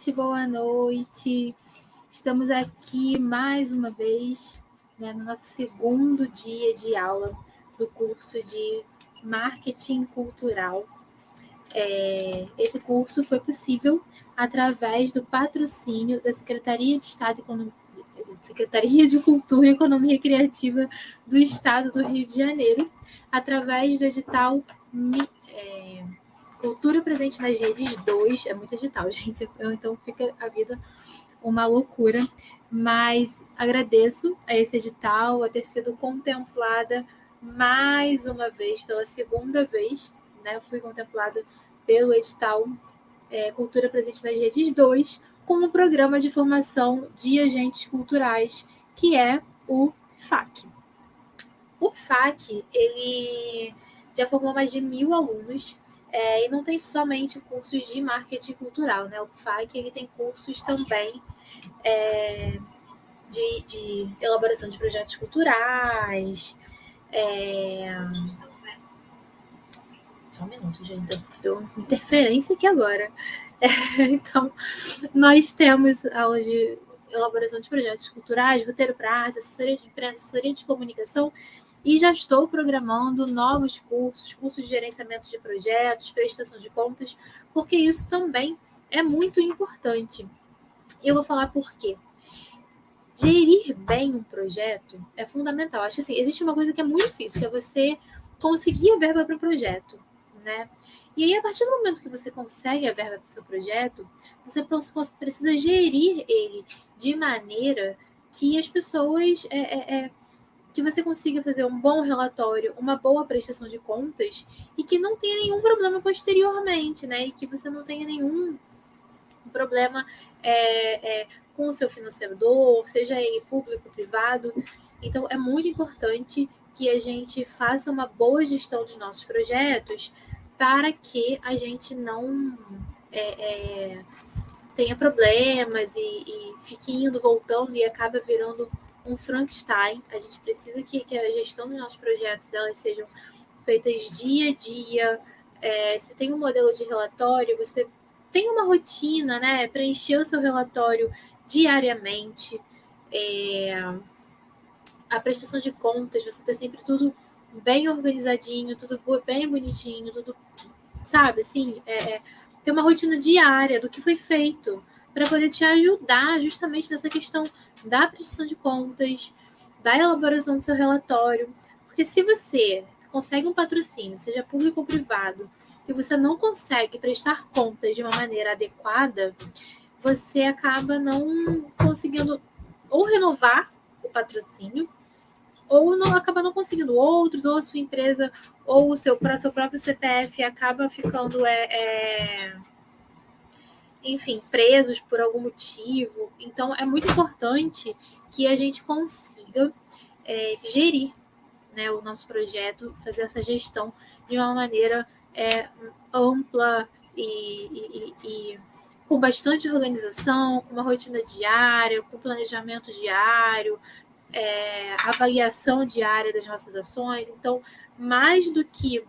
noite, boa noite. Estamos aqui mais uma vez, né, no nosso segundo dia de aula do curso de Marketing Cultural. Esse curso foi possível através do patrocínio da Secretaria de Estado Secretaria de Cultura e Economia Criativa do Estado do Rio de Janeiro, através do edital Cultura Presente nas Redes 2, é muito edital, gente, então fica a vida uma loucura, mas agradeço a esse edital, a ter sido contemplada mais uma vez, pela segunda vez, né? Eu fui contemplada pelo edital Cultura Presente nas Redes 2, com um programa de formação de agentes culturais, que é o PFAC. O PFAC, ele já formou mais de 1.000 alunos, e não tem somente cursos de marketing cultural, né? O PFAC, ele tem cursos também de elaboração de projetos culturais. Só um minuto, gente, deu uma interferência aqui agora. Então, nós temos aulas de elaboração de projetos culturais, roteiro para artes, assessoria de imprensa, assessoria de comunicação, e já estou programando novos cursos de gerenciamento de projetos, prestação de contas, porque isso também é muito importante. E eu vou falar por quê. Gerir bem um projeto é fundamental. Acho que assim, existe uma coisa que é muito difícil, que é você conseguir a verba para o projeto, né? E aí, a partir do momento que você consegue a verba para o seu projeto, você precisa gerir ele de maneira que as pessoas... que você consiga fazer um bom relatório, uma boa prestação de contas e que não tenha nenhum problema posteriormente, né? E que você não tenha nenhum problema com o seu financiador, seja ele público ou privado. Então, é muito importante que a gente faça uma boa gestão dos nossos projetos para que a gente não tenha problemas e fique indo, voltando e acaba virando um Frankenstein. A gente precisa que a gestão dos nossos projetos elas sejam feitas dia a dia. Se tem um modelo de relatório, você tem uma rotina, né? Preencher o seu relatório diariamente. A prestação de contas, você ter sempre tudo bem organizadinho, tudo bem bonitinho, tudo, sabe, assim, ter uma rotina diária do que foi feito, para poder te ajudar justamente nessa questão da prestação de contas, da elaboração do seu relatório. Porque se você consegue um patrocínio, seja público ou privado, e você não consegue prestar contas de uma maneira adequada, você acaba não conseguindo ou renovar o patrocínio, ou acaba não conseguindo outros, ou a sua empresa, ou o seu próprio CPF acaba ficando, enfim, presos por algum motivo. Então, é muito importante que a gente consiga gerir, né, o nosso projeto, fazer essa gestão de uma maneira ampla e com bastante organização, com uma rotina diária, com planejamento diário, avaliação diária das nossas ações. Então, mais do que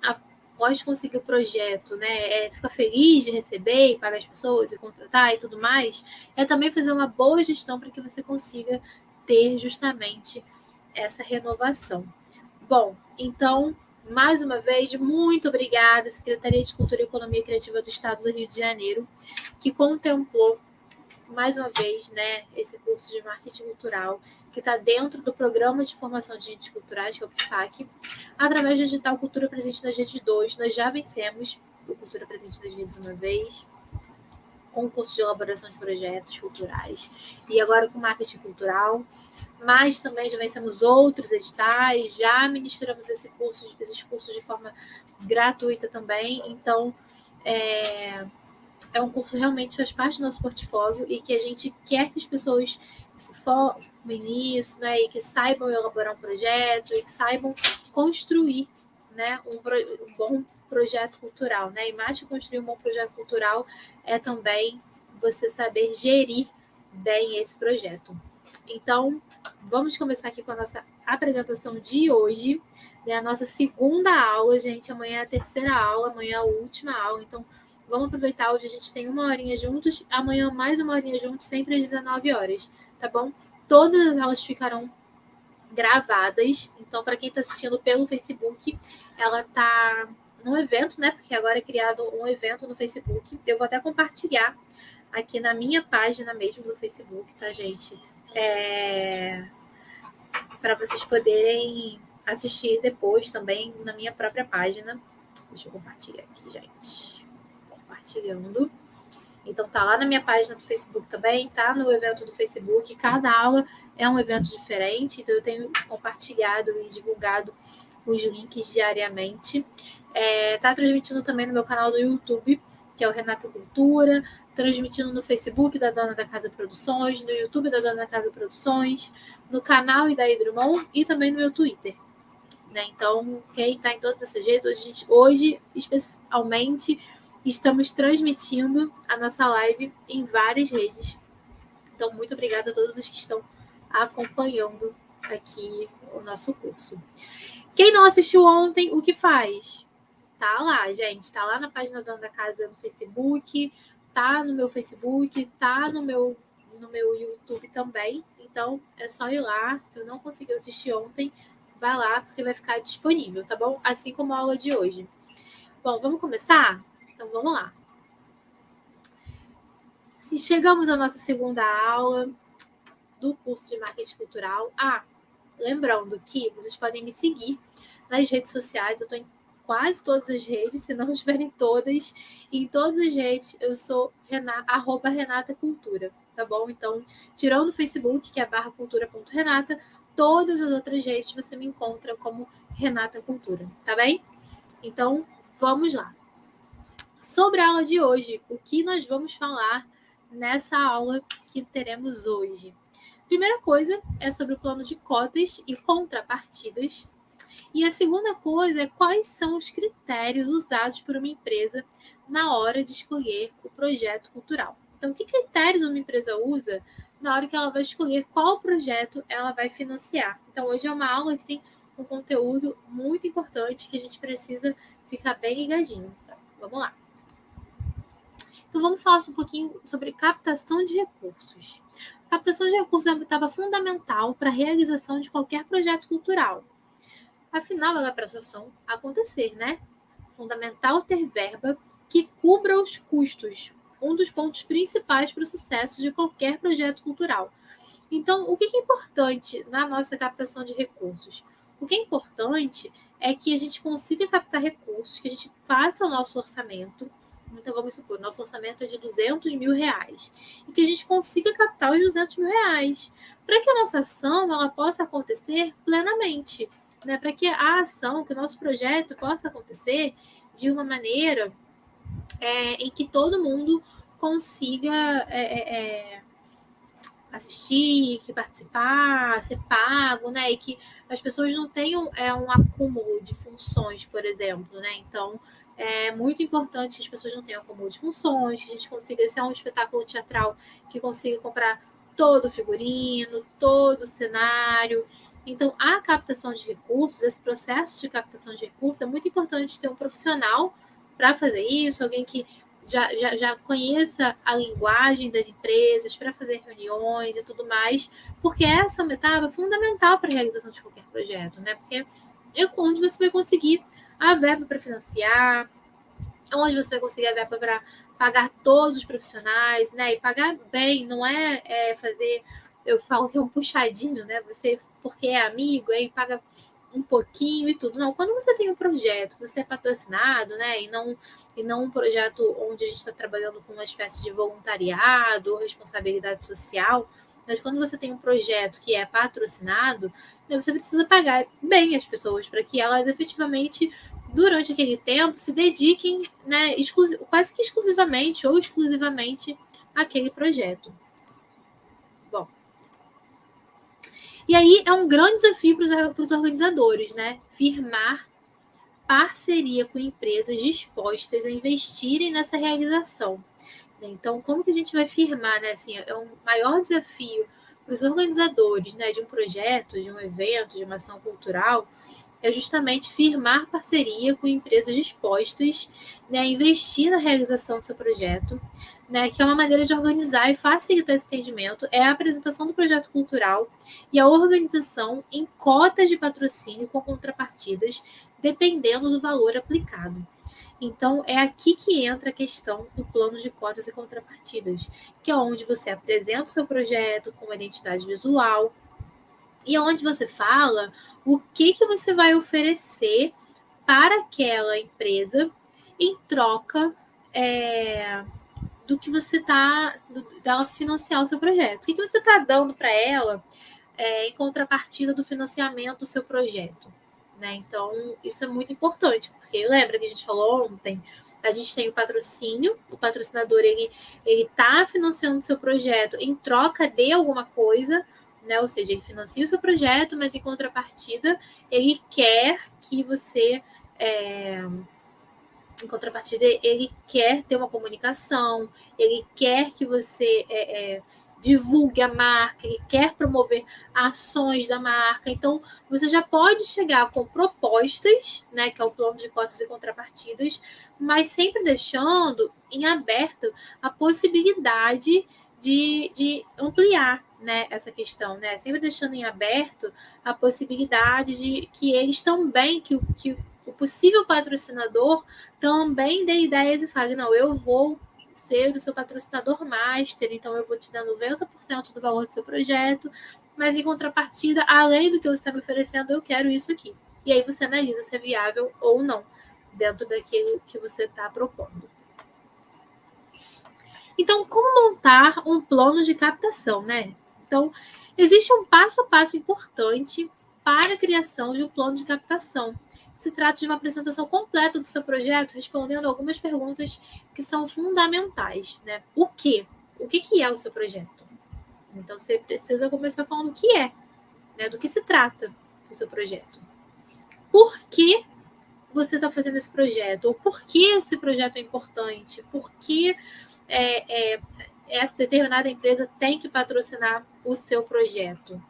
após conseguir o projeto, né, ficar feliz de receber e pagar as pessoas e contratar e tudo mais, é também fazer uma boa gestão para que você consiga ter justamente essa renovação. Bom, então, mais uma vez, muito obrigada, Secretaria de Cultura e Economia Criativa do Estado do Rio de Janeiro, que contemplou mais uma vez, né, esse curso de marketing cultural, que está dentro do Programa de Formação de Agentes Culturais, que é o PFAC, através do edital Cultura Presente nas Redes 2. Nós já vencemos o Cultura Presente nas Redes uma vez, com o curso de elaboração de projetos culturais, e agora com marketing cultural, mas também já vencemos outros editais, já ministramos esses cursos de forma gratuita também. Então, é um curso realmente que faz parte do nosso portfólio e que a gente quer que as pessoas se formem nisso, né, e que saibam elaborar um projeto e que saibam construir, né, um bom projeto cultural, né? E mais que construir um bom projeto cultural é também você saber gerir bem esse projeto. Então, vamos começar aqui com a nossa apresentação de hoje, né? A nossa segunda aula, gente. Amanhã é a terceira aula, amanhã é a última aula. Então, Vamos aproveitar hoje, a gente tem 1 horinha juntos, amanhã mais 1 horinha juntos, sempre às 19 horas, tá bom? Todas as aulas ficarão gravadas, então para quem está assistindo pelo Facebook, ela tá num evento, né? Porque agora é criado um evento no Facebook. Eu vou até compartilhar aqui na minha página mesmo do Facebook, tá, gente? Para vocês poderem assistir depois também na minha própria página. Deixa eu compartilhar aqui, gente. Compartilhando. Então tá lá na minha página do Facebook também, tá no evento do Facebook. Cada aula é um evento diferente, então eu tenho compartilhado e divulgado os links diariamente. Tá transmitindo também no meu canal do YouTube, que é o Renata Cultura, transmitindo no Facebook da Dona da Casa Produções, no YouTube da Dona da Casa Produções, no canal Idaí Drummond e também no meu Twitter. Né? Então, quem está em todas essas redes, hoje especialmente, estamos transmitindo a nossa live em várias redes. Então, muito obrigada a todos os que estão acompanhando aqui o nosso curso. Quem não assistiu ontem, o que faz? Tá lá, gente. Tá lá na página Dona da Casa no Facebook, tá no meu Facebook, tá no meu YouTube também. Então, é só ir lá. Se eu não conseguiu assistir ontem, vai lá, porque vai ficar disponível, tá bom? Assim como a aula de hoje. Bom, vamos começar? Então, vamos lá. Se chegamos à nossa segunda aula do curso de Marketing Cultural. Lembrando que vocês podem me seguir nas redes sociais. Eu estou em quase todas as redes, se não estiverem todas. E em todas as redes, eu sou @Renata Cultura, tá bom? Então, tirando o Facebook, que é /cultura.renata, todas as outras redes você me encontra como Renata Cultura, tá bem? Então, vamos lá. Sobre a aula de hoje, o que nós vamos falar nessa aula que teremos hoje? Primeira coisa é sobre o plano de cotas e contrapartidas. E a segunda coisa é quais são os critérios usados por uma empresa na hora de escolher o projeto cultural. Então, que critérios uma empresa usa na hora que ela vai escolher qual projeto ela vai financiar? Então, hoje é uma aula que tem um conteúdo muito importante que a gente precisa ficar bem ligadinho. Vamos lá. Então, vamos falar um pouquinho sobre captação de recursos. A captação de recursos é uma etapa fundamental para a realização de qualquer projeto cultural. Afinal, ela é para a associação acontecer, né? Fundamental ter verba que cubra os custos, um dos pontos principais para o sucesso de qualquer projeto cultural. Então, o que é importante na nossa captação de recursos? O que é importante é que a gente consiga captar recursos, que a gente faça o nosso orçamento. Então, vamos supor, nosso orçamento é de R$200 mil, e que a gente consiga captar os R$200 mil, para que a nossa ação ela possa acontecer plenamente, né? Para que a ação, que o nosso projeto possa acontecer de uma maneira em que todo mundo consiga assistir, que participar, ser pago, né? E que as pessoas não tenham um acúmulo de funções, por exemplo, né? Então, é muito importante que as pessoas não tenham acúmulo de funções, que a gente consiga ser um espetáculo teatral que consiga comprar todo o figurino, todo o cenário. Então, a captação de recursos, esse processo de captação de recursos, é muito importante ter um profissional para fazer isso, alguém que já conheça a linguagem das empresas para fazer reuniões e tudo mais, porque essa é uma etapa fundamental para a realização de qualquer projeto, né? Porque é onde você vai conseguir a verba para financiar, é onde você vai conseguir a verba para pagar todos os profissionais, né? E pagar bem, não é fazer, eu falo que é um puxadinho, né? Você, porque é amigo, aí paga um pouquinho e tudo. Não, quando você tem um projeto, você é patrocinado, né? E não um projeto onde a gente está trabalhando com uma espécie de voluntariado ou responsabilidade social, mas quando você tem um projeto que é patrocinado, né, você precisa pagar bem as pessoas para que elas efetivamente, durante aquele tempo, se dediquem, né, quase que exclusivamente ou exclusivamente àquele projeto. Bom, e aí é um grande desafio para os organizadores, né? Firmar parceria com empresas dispostas a investirem nessa realização. Então, como que a gente vai firmar, né? Assim, é um maior desafio para os organizadores, né, de um projeto, de um evento, de uma ação cultural, é justamente firmar parceria com empresas dispostas, né, a investir na realização do seu projeto, né, que é uma maneira de organizar e facilitar esse entendimento, é a apresentação do projeto cultural e a organização em cotas de patrocínio com contrapartidas, dependendo do valor aplicado. Então, é aqui que entra a questão do plano de cotas e contrapartidas, que é onde você apresenta o seu projeto com uma identidade visual e onde você fala o que você vai oferecer para aquela empresa em troca do que você está, dela financiar o seu projeto. O que você está dando para ela em contrapartida do financiamento do seu projeto. Né? Então, isso é muito importante, porque lembra que a gente falou ontem, a gente tem o patrocínio, o patrocinador ele está financiando o seu projeto em troca de alguma coisa, né? Ou seja, ele financia o seu projeto, mas em contrapartida ele quer que você em contrapartida, ele quer ter uma comunicação, ele quer que você divulgue a marca, ele quer promover ações da marca. Então, você já pode chegar com propostas, né, que é o plano de cotas e contrapartidas, mas sempre deixando em aberto a possibilidade de ampliar, né, essa questão, né? Sempre deixando em aberto a possibilidade de que eles também, que o possível patrocinador também dê ideias e fale, não, eu vou ser o seu patrocinador master, então eu vou te dar 90% do valor do seu projeto, mas em contrapartida, além do que você está me oferecendo, eu quero isso aqui. E aí você analisa se é viável ou não, dentro daquilo que você está propondo. Então, como montar um plano de captação, né? Então, existe um passo a passo importante para a criação de um plano de captação. Se trata de uma apresentação completa do seu projeto, respondendo algumas perguntas que são fundamentais, né? O quê? O que é o seu projeto? Então, você precisa começar falando o que é, né? Do que se trata o seu projeto. Por que você está fazendo esse projeto? Ou por que esse projeto é importante? Por que essa determinada empresa tem que patrocinar o seu projeto?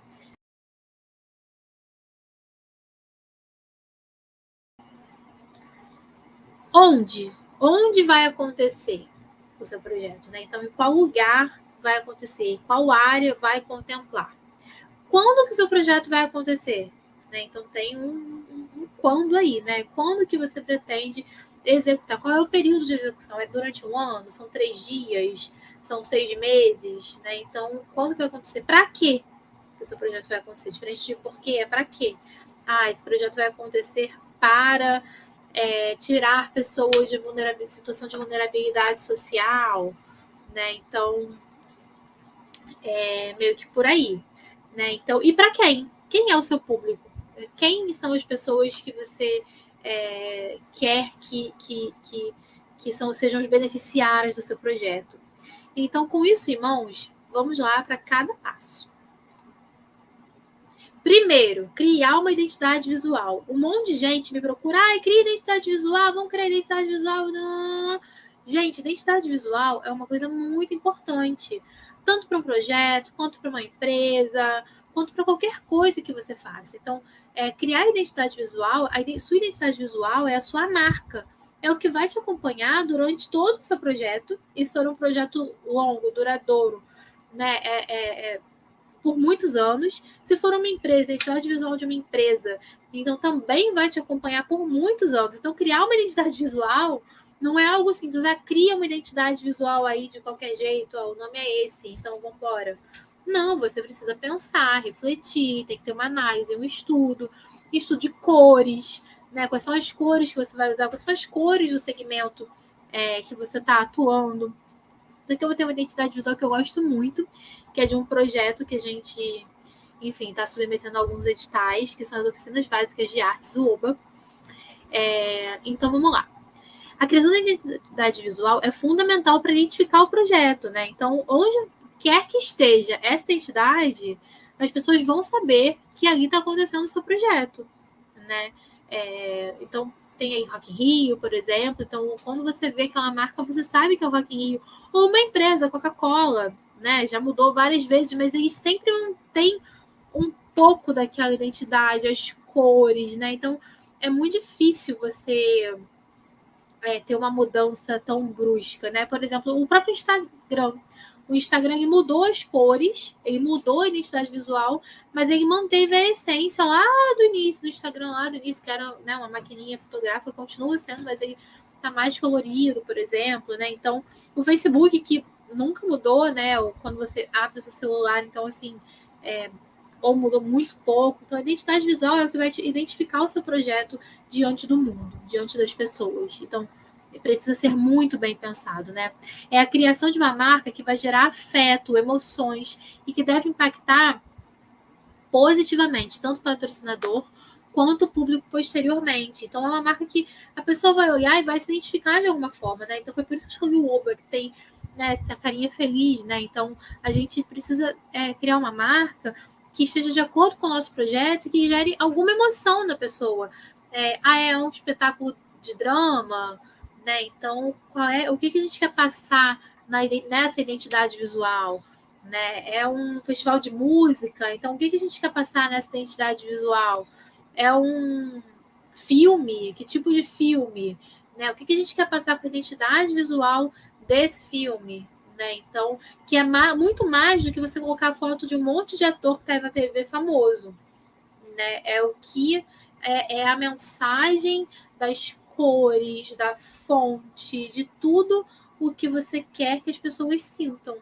Onde vai acontecer o seu projeto, né? Então, em qual lugar vai acontecer? Qual área vai contemplar? Quando que o seu projeto vai acontecer? Né? Então, tem um quando aí, né? Quando que você pretende executar? Qual é o período de execução? É durante um ano? São 3 dias? São 6 meses? Né? Então, quando que vai acontecer? Para quê que o seu projeto vai acontecer? Diferente de porquê, é para quê? Esse projeto vai acontecer para tirar pessoas de situação de vulnerabilidade social, né? Então, meio que por aí, né? Então, e para quem? Quem é o seu público? Quem são as pessoas que você quer que sejam os beneficiários do seu projeto? Então, com isso em mãos, vamos lá para cada passo. Primeiro, criar uma identidade visual. Um monte de gente me procura, cria identidade visual, vamos criar identidade visual. Não. Gente, identidade visual é uma coisa muito importante, tanto para um projeto, quanto para uma empresa, quanto para qualquer coisa que você faça. Então, criar identidade visual, sua identidade visual é a sua marca. É o que vai te acompanhar durante todo o seu projeto. Isso for um projeto longo, duradouro, né? Por muitos anos. Se for uma empresa, a identidade visual de uma empresa, então também vai te acompanhar por muitos anos. Então, criar uma identidade visual não é algo simples. Cria uma identidade visual aí de qualquer jeito, o nome é esse, então vamos embora. Não, você precisa pensar, refletir, tem que ter uma análise, um estudo de cores, né? Quais são as cores que você vai usar, quais são as cores do segmento que você está atuando. Porque eu vou ter uma identidade visual que eu gosto muito, que é de um projeto que a gente, enfim, está submetendo a alguns editais, que são as oficinas básicas de artes UOBA. Então, vamos lá. A criação da identidade visual é fundamental para identificar o projeto, né? Então, onde quer que esteja essa identidade, as pessoas vão saber que ali está acontecendo o seu projeto, né? Então, tem aí Rock in Rio, por exemplo. Então, quando você vê aquela marca, você sabe que é o Rock in Rio. Ou uma empresa, Coca-Cola, né? Já mudou várias vezes, mas eles sempre mantêm um pouco daquela identidade, as cores, né? Então, é muito difícil você ter uma mudança tão brusca, né? Por exemplo, o próprio Instagram. O Instagram ele mudou as cores, ele mudou a identidade visual, mas ele manteve a essência lá do início do Instagram, lá do início, que era, né, uma maquininha fotográfica, continua sendo, mas ele tá mais colorido, por exemplo, né? Então, o Facebook, que nunca mudou, né? Ou quando você abre o seu celular, então, assim, ou mudou muito pouco. Então, a identidade visual é o que vai te identificar o seu projeto diante do mundo, diante das pessoas. Então, precisa ser muito bem pensado, né? É a criação de uma marca que vai gerar afeto, emoções e que deve impactar positivamente tanto o patrocinador quanto o público posteriormente. Então, é uma marca que a pessoa vai olhar e vai se identificar de alguma forma, né? Então, foi por isso que eu escolhi o Oba, que tem, né, essa carinha feliz, né? Então, a gente precisa criar uma marca que esteja de acordo com o nosso projeto e que gere alguma emoção na pessoa. É um espetáculo de drama, né? Então, o que a gente quer passar nessa identidade visual? Né? É um festival de música, então o que a gente quer passar nessa identidade visual? É um filme? Que tipo de filme? Né? O que a gente quer passar com a identidade visual desse filme? Né? Então, que é muito mais do que você colocar a foto de um monte de ator que está na TV famoso. Né? É o que é a mensagem das cores, da fonte, de tudo o que você quer que as pessoas sintam.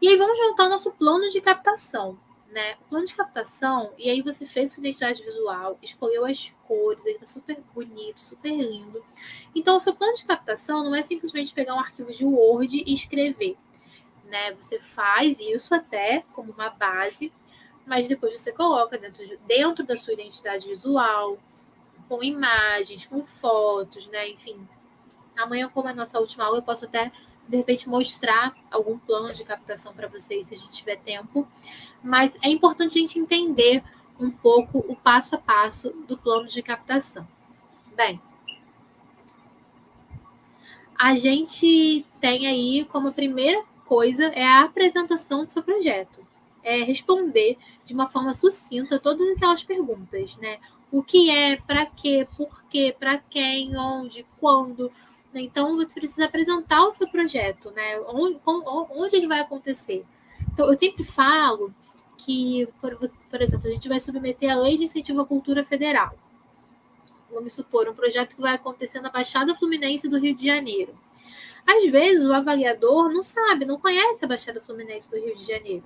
E aí vamos juntar o nosso plano de captação, né? O plano de captação, e aí você fez sua identidade visual, escolheu as cores, ele tá super bonito, super lindo. Então, o seu plano de captação não é simplesmente pegar um arquivo de Word e escrever, né? Você faz isso até como uma base, mas depois você coloca dentro da sua identidade visual, com imagens, com fotos, né? Enfim, amanhã, como é a nossa última aula, eu posso até, de repente, mostrar algum plano de captação para vocês, se a gente tiver tempo. Mas é importante a gente entender um pouco o passo a passo do plano de captação. Bem, a gente tem aí como primeira coisa a apresentação do seu projeto. É responder de uma forma sucinta todas aquelas perguntas, né? O que é, para quê, por quê, para quem, onde, quando. Então, você precisa apresentar o seu projeto, né? Onde ele vai acontecer. Então, eu sempre falo que, por exemplo, a gente vai submeter a Lei de Incentivo à Cultura Federal. Vamos supor, um projeto que vai acontecer na Baixada Fluminense do Rio de Janeiro. Às vezes, o avaliador não sabe, não conhece a Baixada Fluminense do Rio de Janeiro.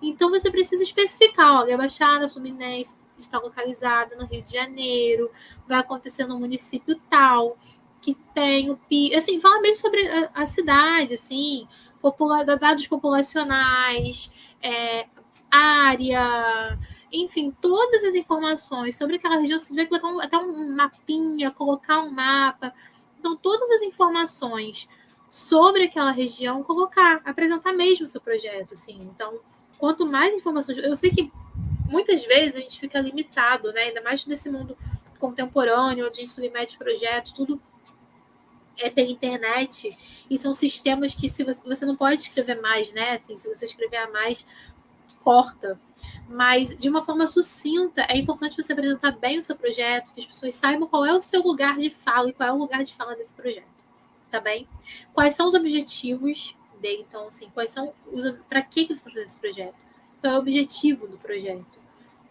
Então, você precisa especificar, olha, a Baixada Fluminense está localizada no Rio de Janeiro, vai acontecer no município tal, que tem o PIB, assim, fala mesmo sobre a cidade, assim, dados populacionais, área, enfim, todas as informações sobre aquela região. Você vai botar até um mapinha, colocar um mapa. Então, todas as informações sobre aquela região, apresentar mesmo o seu projeto, assim. Então, quanto mais informações... Eu sei que muitas vezes a gente fica limitado, né? Ainda mais nesse mundo contemporâneo, onde a gente submete projetos, tudo pela internet, e são sistemas que se você não pode escrever mais, né? Assim, se você escrever a mais, corta. Mas, de uma forma sucinta, é importante você apresentar bem o seu projeto, que as pessoas saibam qual é o seu lugar de fala e qual é o lugar de fala desse projeto. Tá bem? Quais são os objetivos dele? Então, assim, para que você está fazendo esse projeto? Qual é o objetivo do projeto?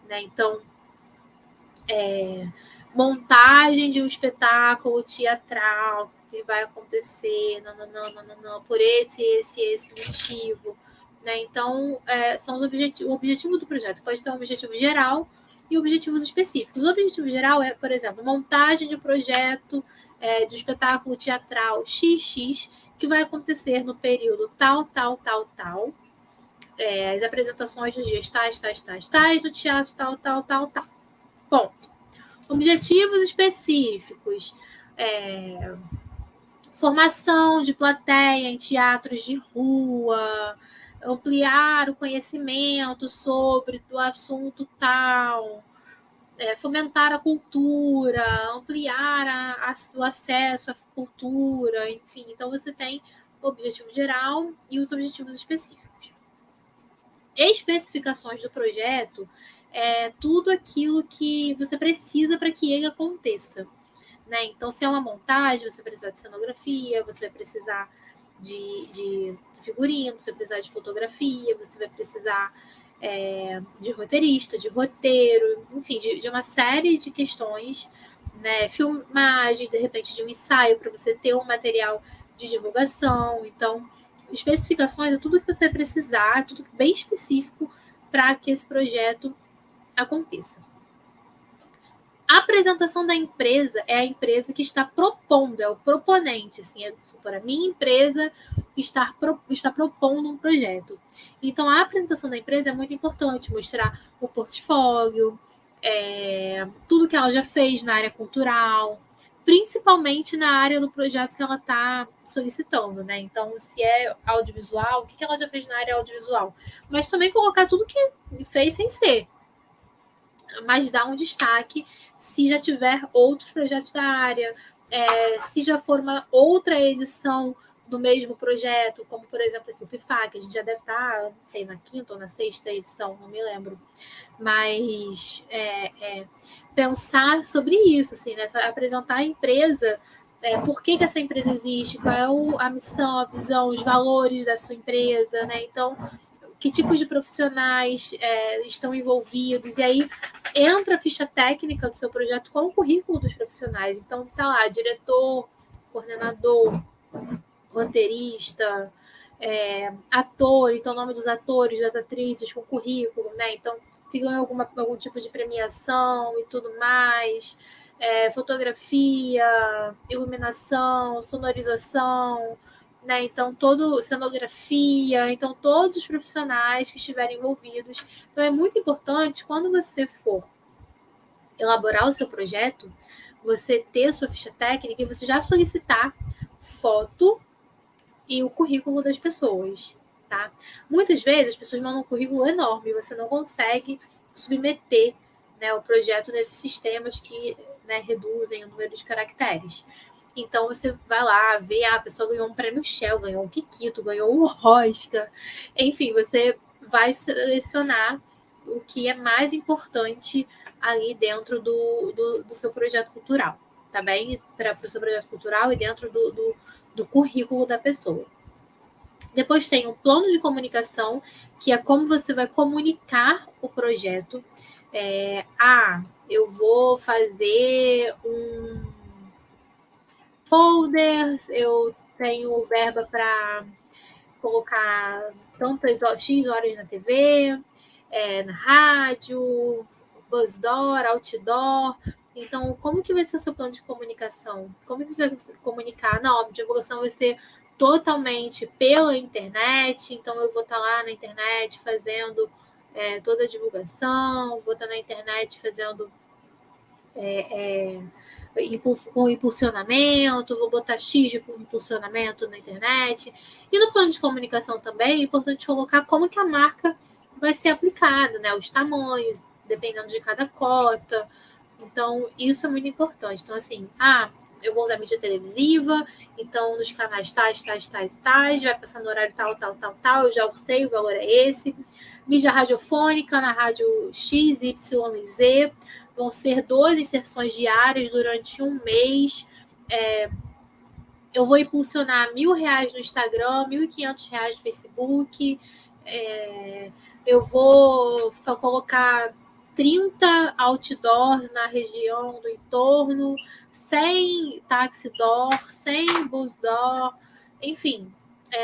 Né? Então, montagem de um espetáculo teatral que vai acontecer por esse motivo. Né? Então, são o objetivo do projeto. Pode ter um objetivo geral e objetivos específicos. O objetivo geral é, por exemplo, montagem de um projeto de espetáculo teatral XX que vai acontecer no período tal. As apresentações dos dias tais, do teatro tal. Ponto. Objetivos específicos. Formação de plateia em teatros de rua, ampliar o conhecimento sobre o assunto tal, fomentar a cultura, ampliar o acesso à cultura, enfim. Então, você tem o objetivo geral e os objetivos específicos. Especificações do projeto é tudo aquilo que você precisa para que ele aconteça. Né? Então, se é uma montagem, você vai precisar de cenografia, você vai precisar de figurino, você vai precisar de fotografia, você vai precisar de roteirista, de roteiro, enfim, de uma série de questões, né? Filmagem, de repente, de um ensaio para você ter um material de divulgação. Então, especificações é tudo que você vai precisar, tudo bem específico para que esse projeto aconteça. A apresentação da empresa é a empresa que está propondo, é o proponente, assim, para a minha empresa está propondo um projeto. Então, a apresentação da empresa é muito importante, mostrar o portfólio, tudo que ela já fez na área cultural, principalmente na área do projeto que ela está solicitando, né? Então, se é audiovisual, o que ela já fez na área audiovisual? Mas também colocar tudo que fez sem ser, mas dar um destaque se já tiver outros projetos da área, se já for uma outra edição do mesmo projeto, como, por exemplo, aqui o PIFAC, que a gente já deve estar, não sei, na 5ª ou na 6ª edição, não me lembro. Mas pensar sobre isso, assim, né? Apresentar a empresa, por que essa empresa existe, qual é a missão, a visão, os valores da sua empresa, né? Então, que tipos de profissionais estão envolvidos, e aí entra a ficha técnica do seu projeto com o currículo dos profissionais. Então, tá lá, diretor, coordenador, roteirista, ator, então o nome dos atores, das atrizes, com currículo, né? Então, se ganham algum tipo de premiação e tudo mais, fotografia, iluminação, sonorização, né? Então, cenografia, então todos os profissionais que estiverem envolvidos. Então, é muito importante, quando você for elaborar o seu projeto, você ter a sua ficha técnica e você já solicitar foto e o currículo das pessoas, tá? Muitas vezes as pessoas mandam um currículo enorme e você não consegue submeter, né, o projeto nesses sistemas que, né, reduzem o número de caracteres. Então, você vai lá, vê, a pessoa ganhou um prêmio Shell, ganhou um Kikito, ganhou um Oscar. Enfim, você vai selecionar o que é mais importante ali dentro do seu projeto cultural, tá bem? Para o seu projeto cultural e dentro do currículo da pessoa. Depois tem o plano de comunicação, que é como você vai comunicar o projeto. Eu vou fazer um folder, eu tenho verba para colocar tantas X horas na TV, na rádio, BuzzDoor, Outdoor. Então, como que vai ser o seu plano de comunicação? Como que você vai comunicar? Não, a divulgação vai ser totalmente pela internet, então eu vou estar lá na internet fazendo toda a divulgação, vou estar na internet fazendo com impulsionamento, vou botar X de impulsionamento na internet. E no plano de comunicação também é importante colocar como que a marca vai ser aplicada, né? Os tamanhos, dependendo de cada cota. Então, isso é muito importante. Então, assim, eu vou usar mídia televisiva, então nos canais tais, vai passar no horário tal, eu já sei, o valor é esse. Mídia radiofônica, na rádio X, Y e Z, vão ser 12 inserções diárias durante um mês. Eu vou impulsionar R$1.000 no Instagram, R$1.500 no Facebook. Eu vou colocar 30 outdoors na região do entorno, 100 taxi-door, 100 bus-door, enfim.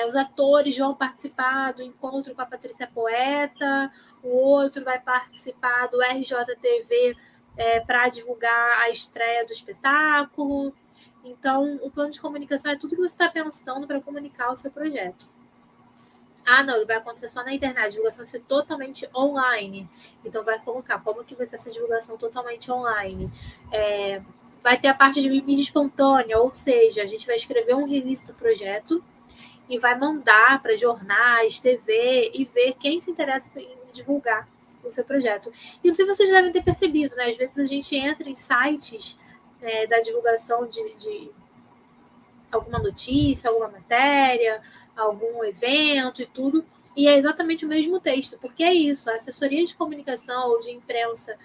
Os atores vão participar do encontro com a Patrícia Poeta, o outro vai participar do RJTV para divulgar a estreia do espetáculo. Então, o plano de comunicação é tudo que você está pensando para comunicar o seu projeto. Não, ele vai acontecer só na internet, a divulgação vai ser totalmente online. Então, vai colocar como que vai ser essa divulgação totalmente online. Vai ter a parte de mídia espontânea, ou seja, a gente vai escrever um release do projeto e vai mandar para jornais, TV e ver quem se interessa em divulgar o seu projeto. E não sei se vocês devem ter percebido, né? Às vezes a gente entra em sites da divulgação de alguma notícia, alguma matéria, algum evento e tudo, e é exatamente o mesmo texto, porque é isso, a assessoria de comunicação ou de imprensa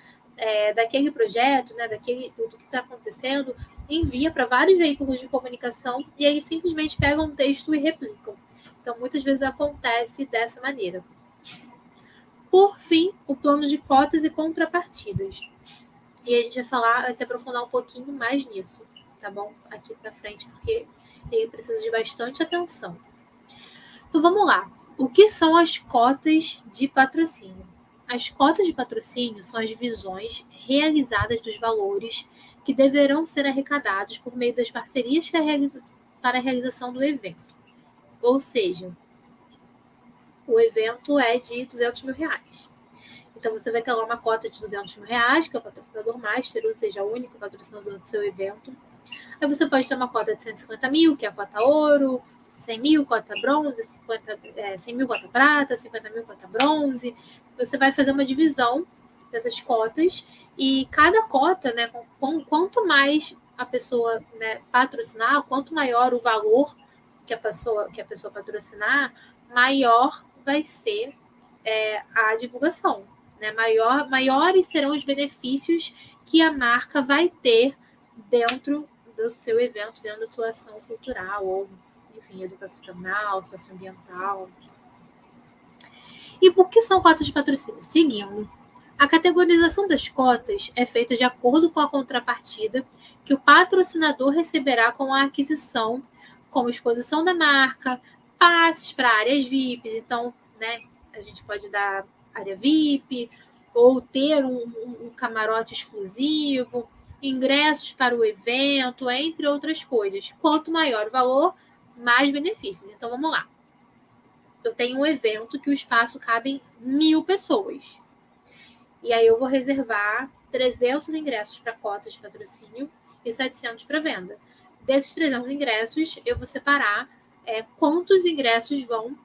daquele projeto, né, do que está acontecendo, envia para vários veículos de comunicação e eles simplesmente pegam um texto e replicam. Então, muitas vezes acontece dessa maneira. Por fim, o plano de cotas e contrapartidas. E a gente vai se aprofundar um pouquinho mais nisso, tá bom? Aqui pra frente, porque ele precisa de bastante atenção. Então vamos lá. O que são as cotas de patrocínio? As cotas de patrocínio são as divisões realizadas dos valores que deverão ser arrecadados por meio das parcerias para a realização do evento. Ou seja, o evento é de R$200.000. Então, você vai ter lá uma cota de R$200.000, que é o patrocinador master, ou seja, o único patrocinador do seu evento. Aí você pode ter uma cota de 150 mil, que é a cota ouro, 100 mil, cota bronze, 100 mil, cota prata, 50 mil, cota bronze. Você vai fazer uma divisão dessas cotas e cada cota, né, quanto mais a pessoa, né, patrocinar, quanto maior o valor que a pessoa patrocinar, maior vai ser a divulgação. Né? Maiores serão os benefícios que a marca vai ter dentro do seu evento, dentro da sua ação cultural, ou, enfim, educacional, socioambiental. E por que são cotas de patrocínio? Seguindo, a categorização das cotas é feita de acordo com a contrapartida que o patrocinador receberá com a aquisição, como exposição da marca, passes para áreas VIPs. Então, né, a gente pode dar área VIP, ou ter um camarote exclusivo, ingressos para o evento, entre outras coisas. Quanto maior o valor, mais benefícios. Então, vamos lá. Eu tenho um evento que o espaço cabe 1.000 pessoas. E aí eu vou reservar 300 ingressos para cotas de patrocínio e 700 para venda. Desses 300 ingressos, eu vou separar quantos ingressos vão,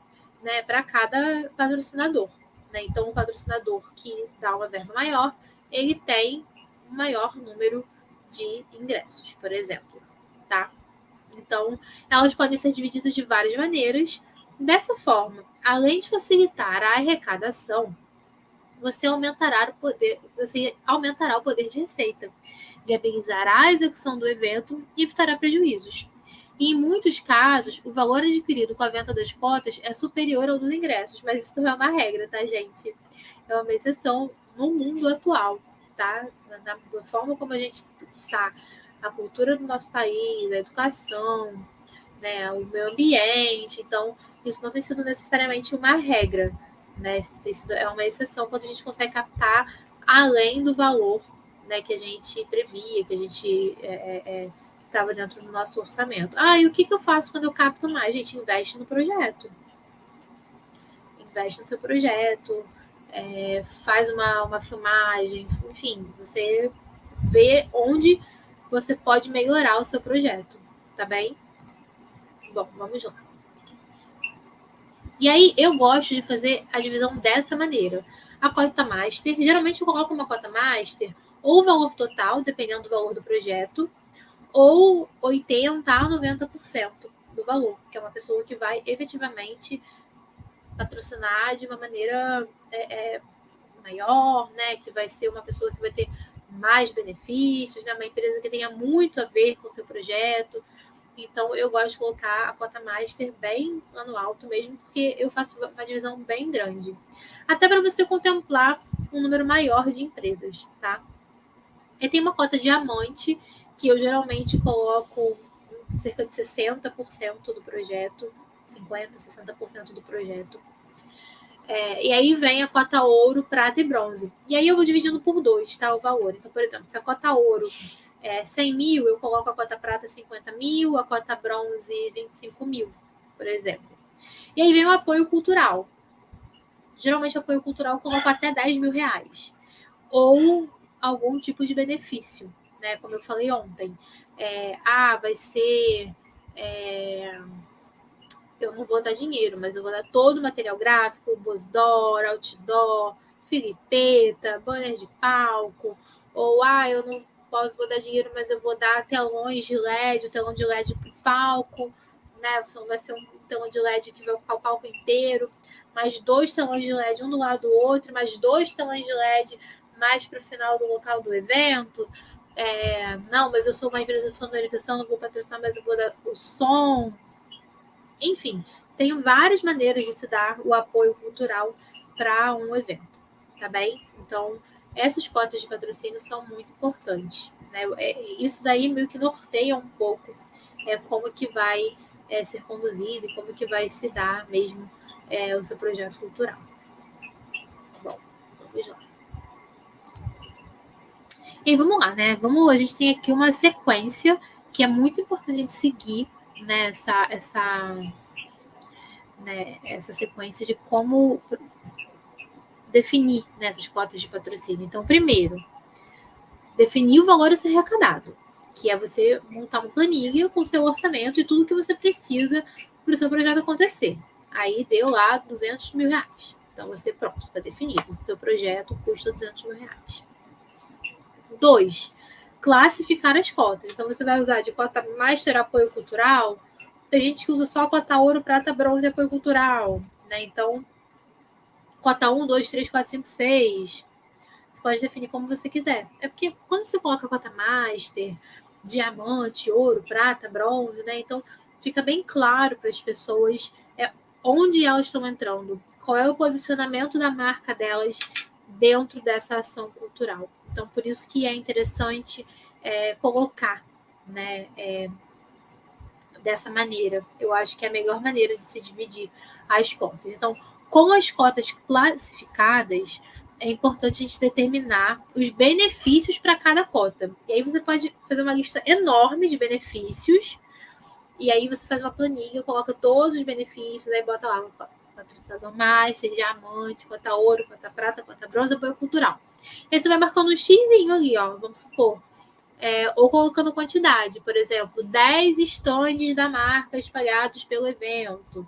né, para cada patrocinador. Né? Então, o patrocinador que dá uma verba maior, ele tem um maior número de ingressos, por exemplo. Tá? Então, elas podem ser divididas de várias maneiras. Dessa forma, além de facilitar a arrecadação, você aumentará o poder de receita, viabilizará a execução do evento e evitará prejuízos. E, em muitos casos, o valor adquirido com a venda das cotas é superior ao dos ingressos, mas isso não é uma regra, tá, gente? É uma exceção no mundo atual, tá? Da forma como a gente tá, a cultura do nosso país, a educação, né, o meio ambiente. Então, isso não tem sido necessariamente uma regra, né? É uma exceção quando a gente consegue captar além do valor, né, que a gente previa, que a gente estava dentro do nosso orçamento. E o que eu faço quando eu capto mais? A gente investe no projeto. Investe no seu projeto, faz uma filmagem, enfim, você vê onde você pode melhorar o seu projeto, tá bem? Bom, vamos lá. E aí, eu gosto de fazer a divisão dessa maneira. A cota master, geralmente eu coloco uma cota master ou o valor total, dependendo do valor do projeto, ou 80% a 90% do valor, que é uma pessoa que vai efetivamente patrocinar de uma maneira maior, né? Que vai ser uma pessoa que vai ter mais benefícios, né? Uma empresa que tenha muito a ver com o seu projeto. Então, eu gosto de colocar a cota master bem lá no alto mesmo, porque eu faço uma divisão bem grande. Até para você contemplar um número maior de empresas, tá? E tem uma cota diamante, que eu geralmente coloco cerca de 60% do projeto, 50%, 60% do projeto. E aí vem a cota ouro, prata e bronze. E aí eu vou dividindo por 2, tá? O valor. Então, por exemplo, se a cota ouro 100 mil, eu coloco a cota prata 50 mil, a cota bronze 25 mil, por exemplo. E aí vem o apoio cultural. Geralmente, o apoio cultural eu coloco até 10 mil reais. Ou algum tipo de benefício, né? Como eu falei ontem. Vai ser... eu não vou dar dinheiro, mas eu vou dar todo o material gráfico, BuzzDoor, Outdoor, filipeta, banner de palco, ou eu não vou dar dinheiro, mas eu vou dar telões de LED, o telão de LED para o palco, né? Vai ser um telão de LED que vai ocupar o palco inteiro, mais 2 telões de LED, um do lado do outro, mais 2 telões de LED mais para o final do local do evento. Não, mas eu sou uma empresa de sonorização, não vou patrocinar, mas eu vou dar o som. Enfim, tem várias maneiras de se dar o apoio cultural para um evento, tá bem? Então, essas cotas de patrocínio são muito importantes, né? Isso daí meio que norteia um pouco como que vai ser conduzido e como que vai se dar mesmo o seu projeto cultural. Bom, vamos lá. E vamos lá, né? A gente tem aqui uma sequência que é muito importante a gente seguir, né? Essa sequência de como definir, né, essas cotas de patrocínio. Então, primeiro, definir o valor a ser arrecadado, que é você montar uma planilha com seu orçamento e tudo que você precisa para o seu projeto acontecer. Aí deu lá 200 mil reais. Então, você, pronto, está definido. O seu projeto custa 200 mil reais. 2, classificar as cotas. Então, você vai usar de cota master apoio cultural. Tem gente que usa só cota ouro, prata, bronze e apoio cultural, né? Então, cota 1, 2, 3, 4, 5, 6. Você pode definir como você quiser. É porque quando você coloca cota master, diamante, ouro, prata, bronze, né? Então, fica bem claro para as pessoas onde elas estão entrando, qual é o posicionamento da marca delas dentro dessa ação cultural. Então, por isso que é interessante colocar, né, dessa maneira. Eu acho que é a melhor maneira de se dividir as cotas. Então, com as cotas classificadas, é importante a gente determinar os benefícios para cada cota. E aí você pode fazer uma lista enorme de benefícios, e aí você faz uma planilha, coloca todos os benefícios, aí bota lá patrocinador master, diamante, cota ouro, cota prata, cota bronze, apoio cultural. E aí você vai marcando um xizinho ali, ó, vamos supor. Ou colocando quantidade, por exemplo, 10 estandes da marca espalhados pelo evento.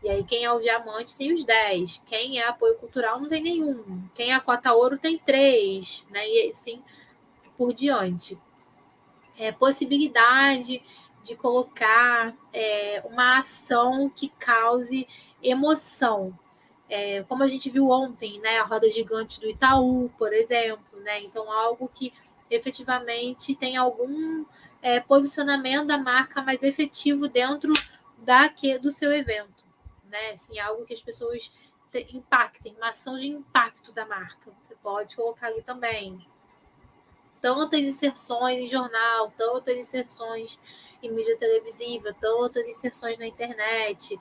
E aí, quem é o diamante tem os 10. Quem é apoio cultural não tem nenhum. Quem é a cota ouro tem 3, né? E assim por diante. Possibilidade de colocar uma ação que cause emoção. Como a gente viu ontem, né? A roda gigante do Itaú, por exemplo, né? Então, algo que efetivamente tem algum posicionamento da marca mais efetivo dentro do seu evento, né? Assim, algo que as pessoas impactem, uma ação de impacto da marca. Você pode colocar ali também. Tantas inserções em jornal, tantas inserções em mídia televisiva, tantas inserções na internet.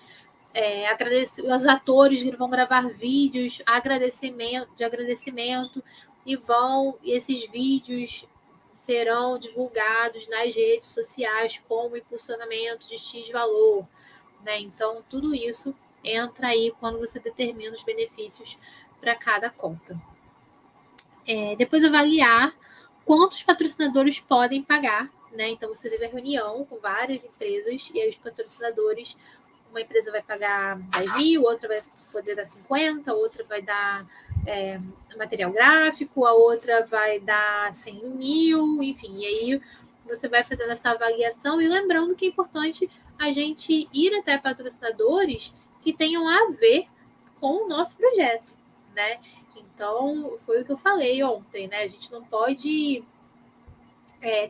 Os atores vão gravar vídeos de agradecimento e esses vídeos serão divulgados nas redes sociais como impulsionamento de X valor, né? Então, tudo isso entra aí quando você determina os benefícios para cada conta. Depois avaliar quantos patrocinadores podem pagar, né? Então, você teve a reunião com várias empresas e aí os patrocinadores, uma empresa vai pagar 10 mil, outra vai poder dar 50, outra vai dar material gráfico, a outra vai dar 100 mil, enfim. E aí você vai fazendo essa avaliação e lembrando que é importante a gente ir até patrocinadores que tenham a ver com o nosso projeto, né? Então, foi o que eu falei ontem, né? A gente não pode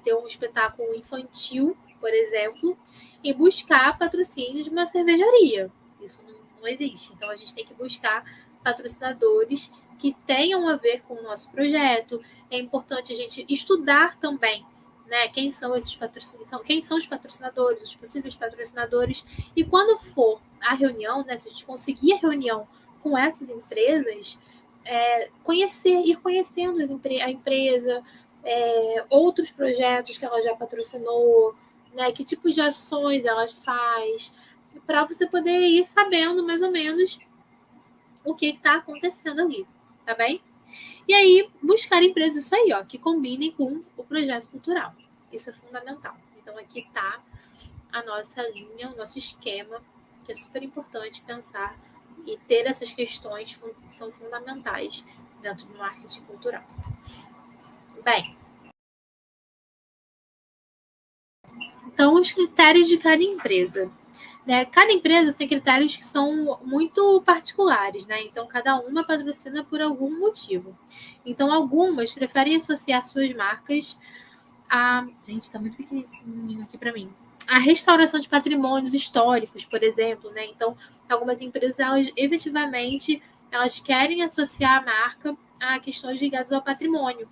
ter um espetáculo infantil, por exemplo, e buscar patrocínio de uma cervejaria. Isso não existe. Então, a gente tem que buscar patrocinadores que tenham a ver com o nosso projeto. É importante a gente estudar também, né, quem são esses patrocinadores, quem são os patrocinadores, os possíveis patrocinadores. E quando for a reunião, né, se a gente conseguir a reunião com essas empresas, ir conhecendo a empresa, outros projetos que ela já patrocinou, né, que tipo de ações ela faz, para você poder ir sabendo mais ou menos o que está acontecendo ali, tá bem? E aí, buscar empresas, isso aí, ó, que combinem com o projeto cultural. Isso é fundamental. Então, aqui está a nossa linha, o nosso esquema, que é super importante pensar e ter essas questões que são fundamentais dentro do marketing cultural. Bem, então os critérios de cada empresa. Né? Cada empresa tem critérios que são muito particulares, né? Então, cada uma patrocina por algum motivo. Então, algumas preferem associar suas marcas a... Gente, está muito pequenininho aqui para mim. A restauração de patrimônios históricos, por exemplo, né? Então, algumas empresas, elas efetivamente, elas querem associar a marca a questões ligadas ao patrimônio,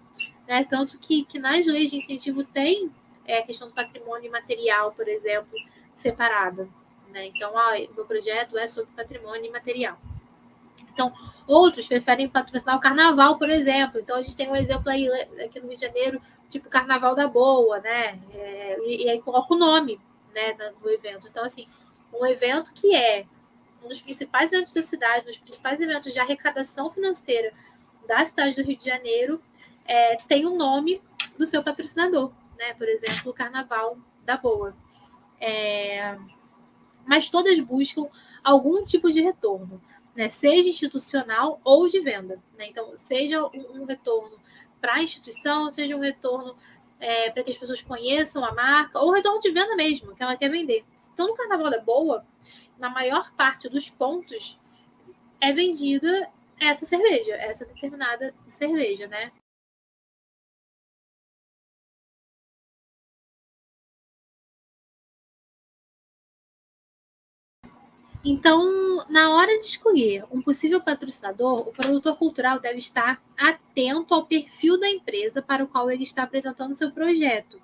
né? Tanto que nas leis de incentivo tem a questão do patrimônio imaterial, por exemplo, separada. Né? Então, o meu projeto é sobre patrimônio imaterial. Então, outros preferem patrocinar o carnaval, por exemplo. Então, a gente tem um exemplo aí aqui no Rio de Janeiro, tipo Carnaval da Boa, né? E aí coloca o nome, né, do evento. Então, assim, um evento que é um dos principais eventos da cidade, um dos principais eventos de arrecadação financeira da cidade do Rio de Janeiro, tem o nome do seu patrocinador, né? Por exemplo, o Carnaval da Boa. Mas todas buscam algum tipo de retorno, né? Seja institucional ou de venda. Né? Então, seja um retorno para a instituição, seja um retorno para que as pessoas conheçam a marca, ou um retorno de venda mesmo, que ela quer vender. Então, no Carnaval da Boa, na maior parte dos pontos, é vendida essa cerveja, essa determinada cerveja, né? Então, na hora de escolher um possível patrocinador, o produtor cultural deve estar atento ao perfil da empresa para o qual ele está apresentando seu projeto,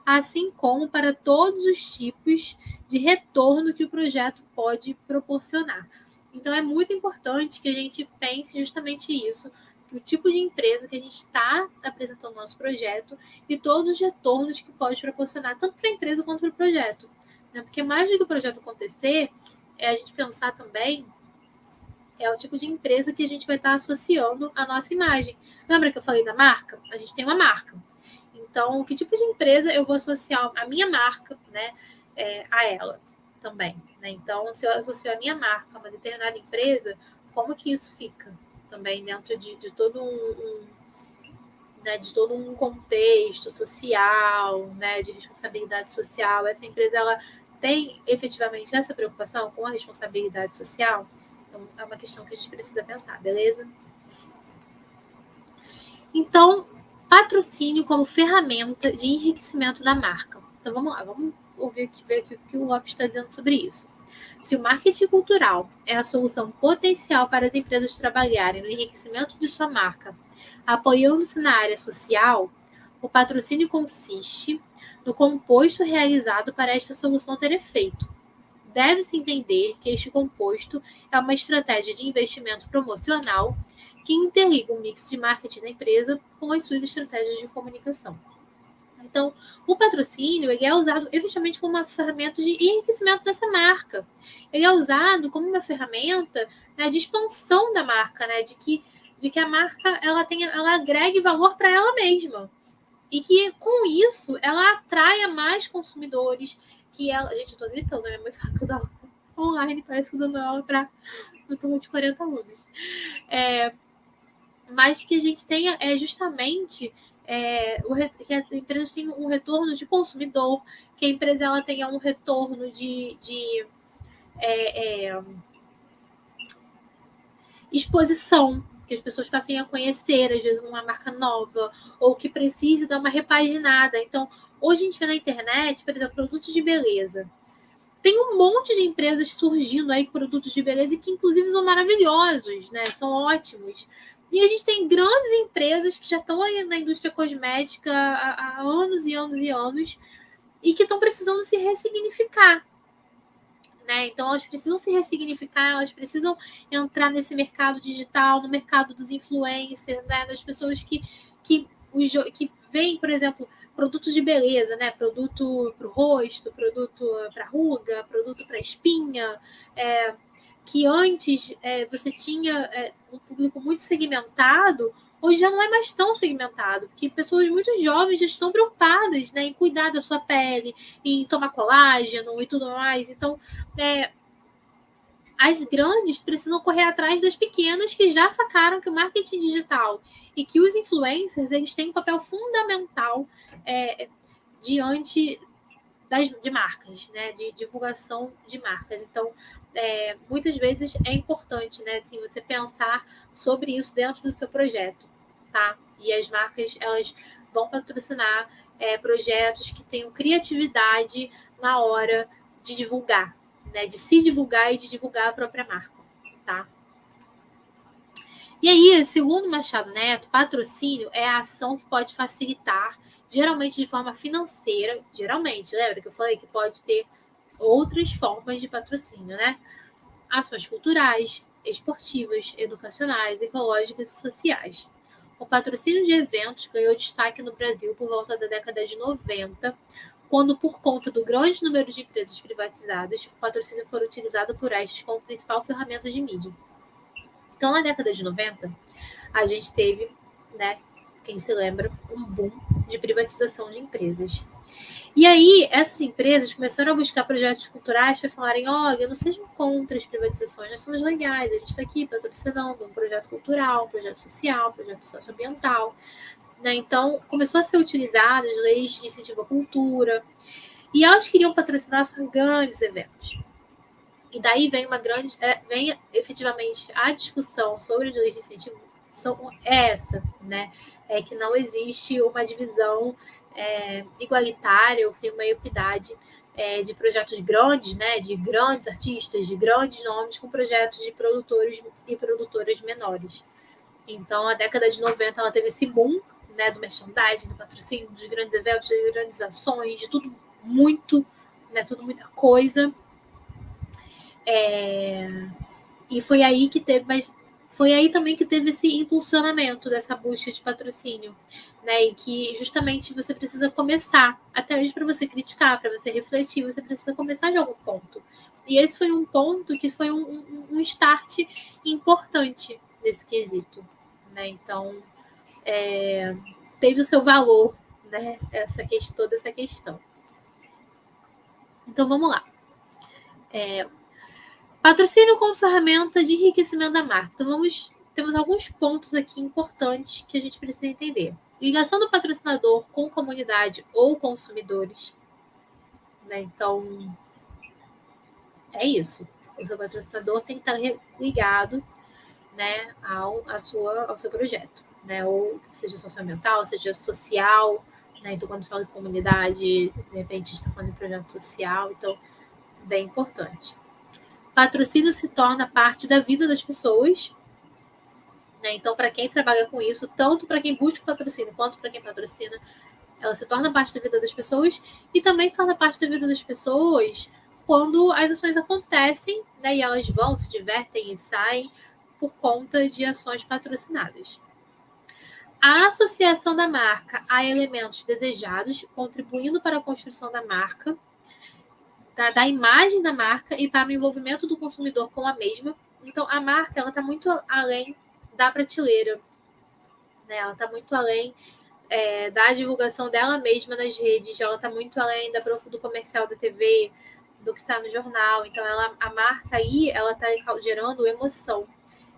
assim como para todos os tipos de retorno que o projeto pode proporcionar. Então, é muito importante que a gente pense justamente isso, o tipo de empresa que a gente está apresentando no nosso projeto e todos os retornos que pode proporcionar, tanto para a empresa quanto para o projeto. Né? Porque mais do que o projeto acontecer, a gente pensar também o tipo de empresa que a gente vai estar associando a nossa imagem. Lembra que eu falei da marca? A gente tem uma marca. Então, que tipo de empresa eu vou associar a minha marca, né, a ela também? Né? Então, se eu associo a minha marca a uma determinada empresa, como que isso fica também dentro de todo né, de todo um contexto social, né, de responsabilidade social? Essa empresa, ela tem efetivamente essa preocupação com a responsabilidade social? Então, é uma questão que a gente precisa pensar, beleza? Então, patrocínio como ferramenta de enriquecimento da marca. Então, vamos lá, vamos ver aqui o que o Lopes está dizendo sobre isso. Se o marketing cultural é a solução potencial para as empresas trabalharem no enriquecimento de sua marca, apoiando-se na área social, o patrocínio consiste no composto realizado para esta solução ter efeito. Deve-se entender que este composto é uma estratégia de investimento promocional que interliga o mix de marketing da empresa com as suas estratégias de comunicação. Então, o patrocínio ele é usado efetivamente como uma ferramenta de enriquecimento dessa marca. Ele é usado como uma ferramenta, né, de expansão da marca, né, de que a marca ela agregue valor para ela mesma. E que, com isso, ela atraia mais consumidores. Gente, eu tô gritando, minha mãe fala que eu dou online, parece que eu dou aula para uma turma de 40 alunos. Mas que a gente tenha justamente que as empresas tenham um retorno de consumidor, que a empresa ela tenha um retorno de exposição, que as pessoas passem a conhecer, às vezes, uma marca nova, ou que precise dar uma repaginada. Então, hoje a gente vê na internet, por exemplo, produtos de beleza. Tem um monte de empresas surgindo aí com produtos de beleza e que, inclusive, são maravilhosos, né? São ótimos. E a gente tem grandes empresas que já estão aí na indústria cosmética há anos e anos e anos e que estão precisando se ressignificar. Né? Então, elas precisam se ressignificar, elas precisam entrar nesse mercado digital, no mercado dos influencers, né? Das pessoas que veem, por exemplo, produtos de beleza, né? Produto para o rosto, produto para ruga, produto para espinha, que antes você tinha um público muito segmentado, hoje já não é mais tão segmentado, porque pessoas muito jovens já estão preocupadas, né, em cuidar da sua pele, em tomar colágeno e tudo mais. Então, as grandes precisam correr atrás das pequenas que já sacaram que o marketing digital e que os influencers eles têm um papel fundamental diante de marcas, né, de divulgação de marcas. Então, muitas vezes é importante, né, assim, você pensar sobre isso dentro do seu projeto, tá? E as marcas, elas vão patrocinar projetos que tenham criatividade na hora de divulgar, né, de se divulgar e de divulgar a própria marca, tá? E aí, segundo Machado Neto, patrocínio é a ação que pode facilitar, geralmente de forma financeira, geralmente, lembra que eu falei que pode ter outras formas de patrocínio, né? Ações culturais, esportivas, educacionais, ecológicas e sociais. O patrocínio de eventos ganhou destaque no Brasil por volta da década de 90, quando, por conta do grande número de empresas privatizadas, o patrocínio foi utilizado por estes como principal ferramenta de mídia. Então, na década de 90, a gente teve, né, quem se lembra, um boom de privatização de empresas. E aí, essas empresas começaram a buscar projetos culturais para falarem: olha, não sejam contra as privatizações, nós somos legais, a gente está aqui patrocinando um projeto cultural, um projeto social, um projeto socioambiental. Né? Então, começou a ser utilizadas leis de incentivo à cultura, e elas queriam patrocinar grandes eventos. E daí vem vem efetivamente a discussão sobre as leis de incentivo essa, né? É que não existe uma divisão igualitária ou que tem uma equidade de projetos grandes, né? De grandes artistas, de grandes nomes com projetos de produtores e produtoras menores. Então, a década de 90 ela teve esse boom, né? Do merchandising, do patrocínio, dos grandes eventos, das grandes ações, de tudo muito, né? Tudo muita coisa. E foi aí que teve, mas foi aí também que teve esse impulsionamento dessa busca de patrocínio, né? E que justamente você precisa começar, até mesmo para você criticar, para você refletir, você precisa começar de algum ponto. E esse foi um ponto que foi um start importante nesse quesito, né? Então, teve o seu valor, né? Toda essa questão. Então, vamos lá. Patrocínio como ferramenta de enriquecimento da marca. Então, temos alguns pontos aqui importantes que a gente precisa entender. Ligação do patrocinador com comunidade ou consumidores. Né? Então, é isso. O seu patrocinador tem que estar ligado, né, ao seu projeto. Né? Ou seja socioambiental, seja social. Né? Então, quando fala de comunidade, de repente a gente está falando de projeto social. Então, bem importante. Patrocínio se torna parte da vida das pessoas, né? Então, para quem trabalha com isso, tanto para quem busca patrocínio quanto para quem patrocina, ela se torna parte da vida das pessoas e também se torna parte da vida das pessoas quando as ações acontecem, né? E elas vão, se divertem e saem por conta de ações patrocinadas. A associação da marca a elementos desejados, contribuindo para a construção da marca, da imagem da marca e para o envolvimento do consumidor com a mesma. Então, a marca ela está muito além da prateleira, né? Ela está muito além da divulgação dela mesma nas redes, ela está muito além do comercial da TV, do que está no jornal. Então, a marca aí ela está gerando emoção,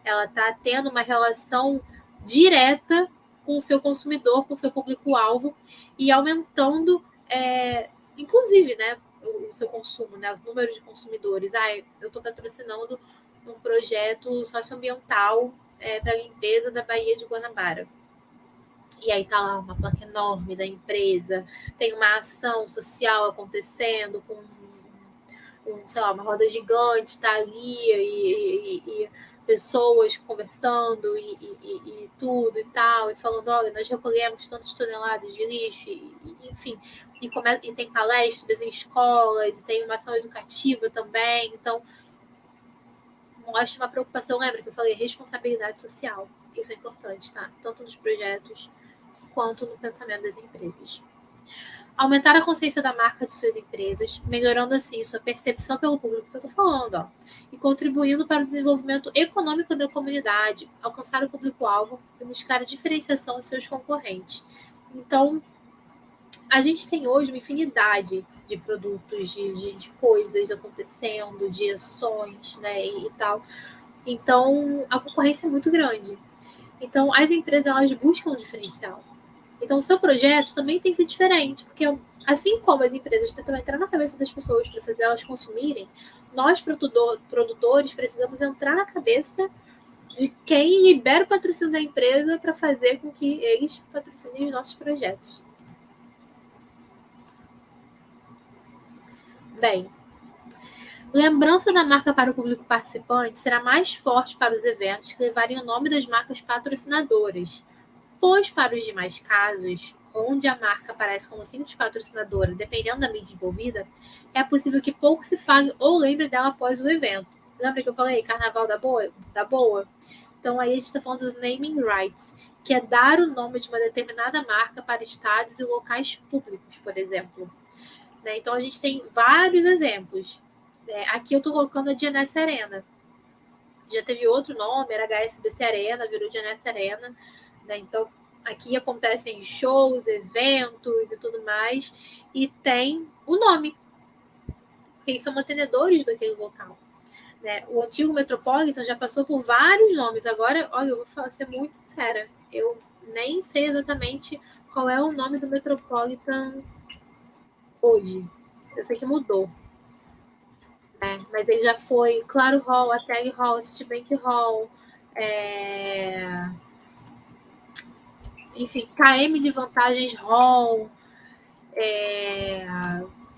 ela está tendo uma relação direta com o seu consumidor, com o seu público-alvo e aumentando, inclusive, né, o seu consumo, né, os números de consumidores. Eu estou patrocinando um projeto socioambiental para a limpeza da Baía de Guanabara. E aí tá lá uma placa enorme da empresa, tem uma ação social acontecendo com sei lá, uma roda gigante, tá ali e pessoas conversando e tudo e tal, e falando, olha, nós recolhemos tantas toneladas de lixo, enfim, e tem palestras em escolas, e tem uma ação educativa também, então mostra uma preocupação, lembra que eu falei, responsabilidade social, isso é importante, tá? Tanto nos projetos quanto no pensamento das empresas. Aumentar a consciência da marca de suas empresas, melhorando assim sua percepção pelo público que eu estou falando, ó, e contribuindo para o desenvolvimento econômico da comunidade, alcançar o público-alvo e buscar a diferenciação de seus concorrentes. Então, a gente tem hoje uma infinidade de produtos, de coisas acontecendo, de ações, né, e tal. Então, a concorrência é muito grande. Então, as empresas, elas buscam um diferencial. Então, o seu projeto também tem que ser diferente, porque assim como as empresas tentam entrar na cabeça das pessoas para fazer elas consumirem, nós, produtores, precisamos entrar na cabeça de quem libera o patrocínio da empresa para fazer com que eles patrocinem os nossos projetos. Bem, lembrança da marca para o público participante será mais forte para os eventos que levarem o nome das marcas patrocinadoras, pois para os demais casos, onde a marca aparece como simples patrocinadora, dependendo da mídia envolvida, é possível que pouco se fale ou lembre dela após o evento. Lembra que eu falei Carnaval da Boa? Então aí a gente está falando dos naming rights, que é dar o nome de uma determinada marca para estádios e locais públicos, por exemplo. Né? Então a gente tem vários exemplos. Aqui eu estou colocando a GNS Arena. Já teve outro nome, era HSBC Arena, virou GNS Arena. Né? Então aqui acontecem shows, eventos e tudo mais, e tem o nome. Eles são mantenedores daquele local. Né? O antigo Metropolitan já passou por vários nomes. Agora, olha, eu vou ser muito sincera, eu nem sei exatamente qual é o nome do Metropolitan hoje. Eu sei que mudou. Mas ele já foi Claro Hall, Ateg Hall, Citibank Hall, enfim, KM de Vantagens Hall,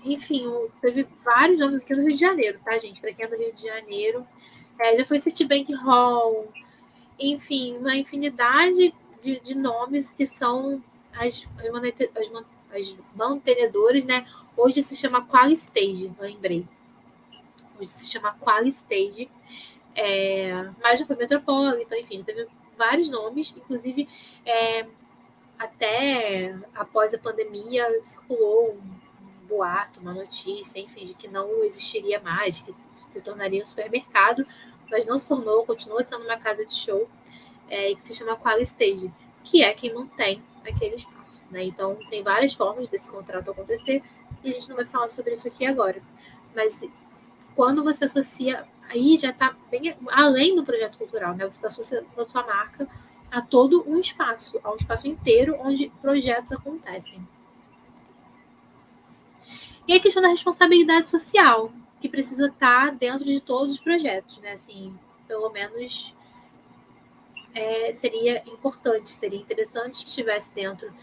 enfim, teve vários nomes aqui no Rio de Janeiro, tá, gente? Para quem é do Rio de Janeiro, já foi Citibank Hall, enfim, uma infinidade de nomes que são as mantenedoras, né? Hoje se chama Qualistage, lembrei. Hoje se chama Qualistage, mas já foi Metropolitan, enfim, já teve vários nomes, inclusive até após a pandemia circulou um boato, uma notícia, enfim, de que não existiria mais, de que se tornaria um supermercado, mas não se tornou, continua sendo uma casa de show, que se chama Qualistage, que é quem mantém aquele espaço. Né? Então, tem várias formas desse contrato acontecer, e a gente não vai falar sobre isso aqui agora. Mas quando você associa, aí já está bem além do projeto cultural, né? Você está associando a sua marca a todo um espaço, a um espaço inteiro onde projetos acontecem. E a questão da responsabilidade social, que precisa estar dentro de todos os projetos, né? Assim, pelo menos seria importante, seria interessante que estivesse dentro,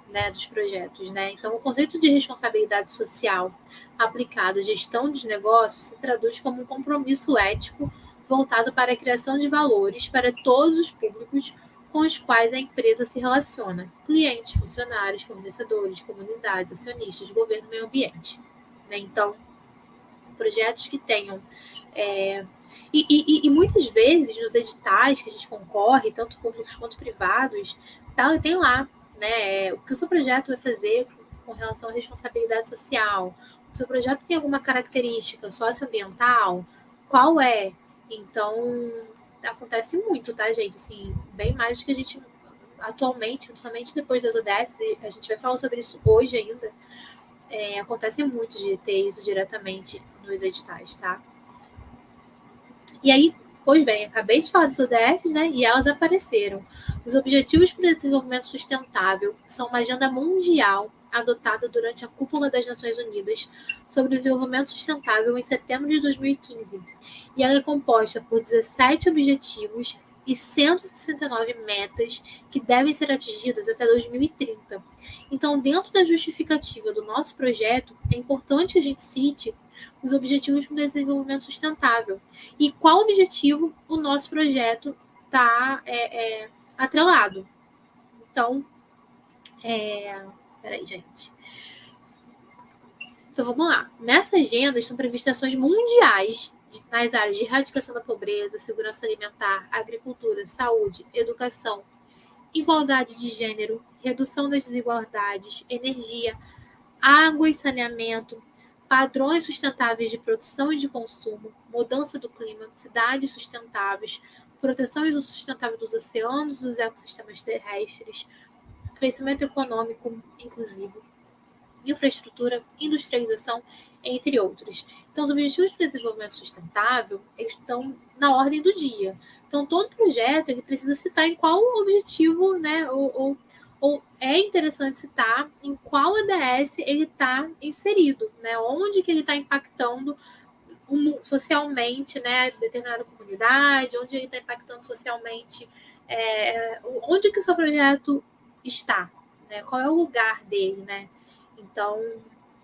né, dos projetos, né? Então, o conceito de responsabilidade social aplicado à gestão dos negócios se traduz como um compromisso ético voltado para a criação de valores para todos os públicos com os quais a empresa se relaciona: clientes, funcionários, fornecedores, comunidades, acionistas, governo e meio ambiente. Né? Então, projetos que tenham e muitas vezes nos editais que a gente concorre, tanto públicos quanto privados, tem lá, né, o que o seu projeto vai fazer com relação à responsabilidade social. O seu projeto tem alguma característica socioambiental? Qual é? Então, acontece muito, tá, gente? Assim, bem mais do que a gente atualmente, principalmente depois das ODS, e a gente vai falar sobre isso hoje ainda, acontece muito de ter isso diretamente nos editais, tá? E aí, pois bem, acabei de falar dos ODS, né? E elas apareceram. Os Objetivos para o Desenvolvimento Sustentável são uma agenda mundial adotada durante a Cúpula das Nações Unidas sobre o Desenvolvimento Sustentável em setembro de 2015. E ela é composta por 17 objetivos e 169 metas que devem ser atingidas até 2030. Então, dentro da justificativa do nosso projeto, é importante que a gente cite os Objetivos para o Desenvolvimento Sustentável e qual objetivo o nosso projeto está atrelado. Então, peraí, gente. Então, vamos lá. Nessa agenda estão previstas ações mundiais nas áreas de erradicação da pobreza, segurança alimentar, agricultura, saúde, educação, igualdade de gênero, redução das desigualdades, energia, água e saneamento, padrões sustentáveis de produção e de consumo, mudança do clima, cidades sustentáveis, proteção e uso sustentável dos oceanos e dos ecossistemas terrestres, crescimento econômico inclusivo, infraestrutura, industrialização, entre outros. Então, os Objetivos de Desenvolvimento Sustentável eles estão na ordem do dia. Então, todo projeto ele precisa citar em qual objetivo, né, ou é interessante citar em qual ODS ele está inserido, né, onde que ele está impactando socialmente, né, determinada comunidade, onde ele está impactando socialmente, onde que o seu projeto está, né, qual é o lugar dele, né. Então,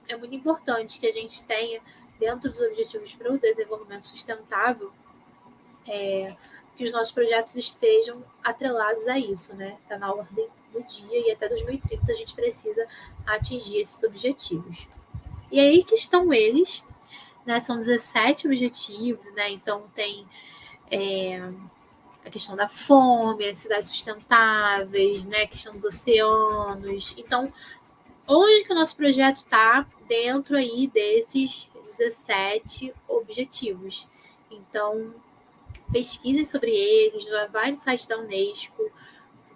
é muito importante que a gente tenha, dentro dos Objetivos para o Desenvolvimento Sustentável, que os nossos projetos estejam atrelados a isso, né? Está na ordem do dia e até 2030 a gente precisa atingir esses objetivos. E aí que estão eles, né? São 17 objetivos, né? Então tem a questão da fome, as cidades sustentáveis, né? A questão dos oceanos. Então, onde que o nosso projeto está dentro aí desses 17 objetivos? Então, pesquisem sobre eles, vai no site da Unesco,